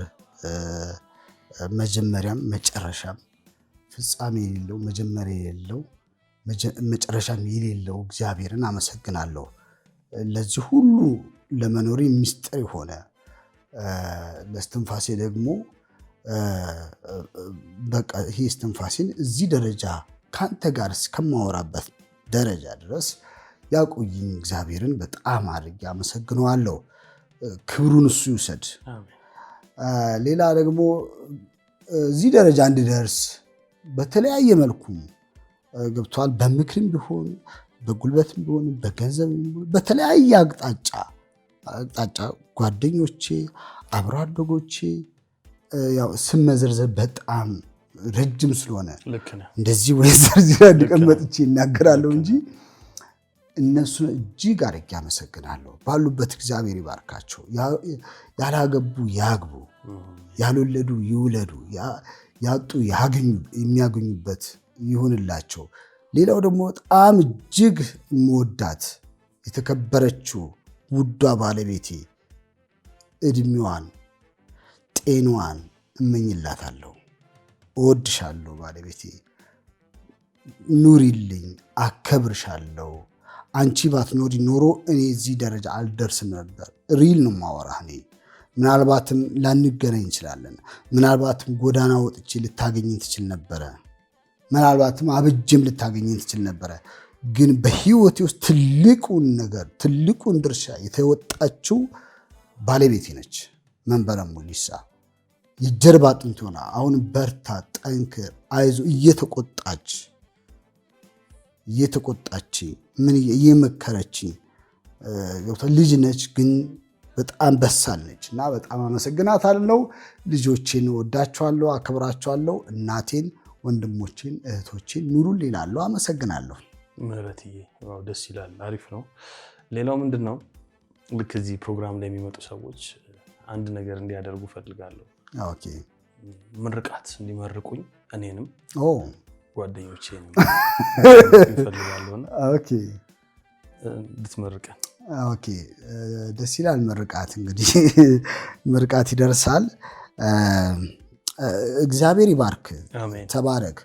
መጀመሪያም መጨረሻም ፍጻሜ የሌለው መጀመሪያ የሌለው መጨረሻም የሌለው እግዚአብሔርን አመሰግናለሁ። ለዚህ ሁሉ ለመኖሪ ምስጢር የሆነ ለስትንፋሴ ደግሞ በቃ ይሄ ስትንፋሴን እዚህ ደረጃ ካንተ ጋር እስከማወራበት ደረጃ ድረስ ያቆይኝ እግዚአብሔርን በጣም አድርጌ አመሰግነዋለሁ። ክብሩን እሱ ይውሰድ። ሌላ ደግሞ እዚህ ደረጃ እንድደርስ በተለያየ መልኩ ገብቷል። በምክርም ቢሆን በጉልበትም ቢሆን በገንዘብም ቢሆን በተለያየ አቅጣጫ ጓደኞቼ፣ አብሮ አደጎቼ ያው ስም መዘርዘር በጣም ረጅም ስለሆነ እንደዚህ ወይ ዘርዝራ እንድቀመጥቼ ይናገራለሁ እንጂ እነሱን እጅግ አድርጌ አመሰግናለሁ። ባሉበት እግዚአብሔር ይባርካቸው። ያላገቡ ያግቡ፣ ያልወለዱ ይውለዱ፣ ያጡ የሚያገኙበት ይሁንላቸው። ሌላው ደግሞ በጣም እጅግ የምወዳት የተከበረችው ውዷ ባለቤቴ እድሜዋን ጤናዋን እመኝላታለሁ። እወድሻለሁ ባለቤቴ፣ ኑሪልኝ፣ አከብርሻለሁ። አንቺ ባትኖሪ ኖሮ እኔ እዚህ ደረጃ አልደርስም ነበር። ሪል ነው የማወራህ። እኔ ምናልባትም ላንገናኝ እንችላለን። ምናልባትም ጎዳና ወጥቼ ልታገኘኝ ትችል ነበረ። ምናልባትም አብጄም ልታገኘኝ ትችል ነበረ። ግን በህይወቴ ውስጥ ትልቁን ድርሻ የተወጣችው ባለቤቴ ነች። መንበረ ሙሊሳ የጀርባ አጥንት ሆና አሁን በርታ፣ ጠንክር፣ አይዞ እየተቆጣች ምን እየመከረች ልጅ ነች፣ ግን በጣም በሳል ነች እና በጣም አመሰግናታለሁ። ልጆቼን ወዳቸዋለሁ፣ አክብራቸዋለሁ። እናቴን፣ ወንድሞቼን፣ እህቶቼን ኑሩልኝ እላለሁ። አመሰግናለሁ። ምህረትዬ ደስ ይላል። አሪፍ ነው። ሌላው ምንድን ነው ልክ እዚህ ፕሮግራም ላይ የሚመጡ ሰዎች አንድ ነገር እንዲያደርጉ ፈልጋለሁ። ኦኬ፣ ምርቃት እንዲመርቁኝ እኔንም ጓደኞቼንም ይፈልጋሉና ኦኬ እንድትመርቀን። ኦኬ፣ ደስ ይላል። ምርቃት እንግዲህ ምርቃት ይደርሳል። እግዚአብሔር ይባርክ፣ ተባረክ።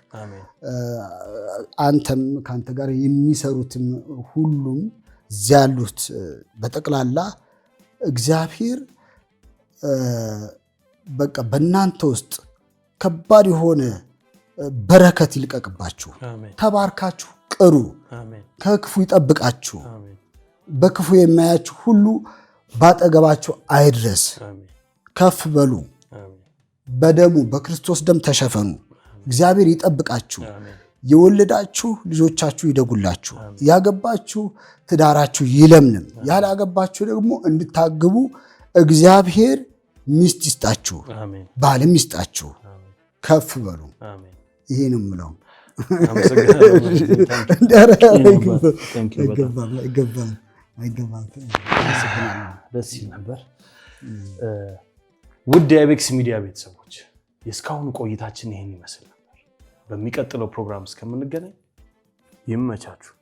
አንተም ከአንተ ጋር የሚሰሩትም ሁሉም እዚያ ያሉት በጠቅላላ እግዚአብሔር በቃ በእናንተ ውስጥ ከባድ የሆነ በረከት ይልቀቅባችሁ። ተባርካችሁ ቅሩ። ከክፉ ይጠብቃችሁ። በክፉ የማያችሁ ሁሉ ባጠገባችሁ አይድረስ። ከፍ በሉ። በደሙ በክርስቶስ ደም ተሸፈኑ። እግዚአብሔር ይጠብቃችሁ። የወለዳችሁ ልጆቻችሁ ይደጉላችሁ። ያገባችሁ ትዳራችሁ ይለምልም። ያላገባችሁ ደግሞ እንድታግቡ እግዚአብሔር ሚስት ይስጣችሁ፣ ባልም ይስጣችሁ። ከፍ በሉ። ይሄ ነው የምለው። ደስ ይል ነበር። ውድ የአይቤክስ ሚዲያ ቤተሰቦች የእስካሁኑ ቆይታችን ይህን ይመስል ነበር። በሚቀጥለው ፕሮግራም እስከምንገናኝ ይመቻችሁ።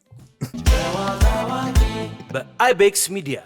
በአይቤክስ ሚዲያ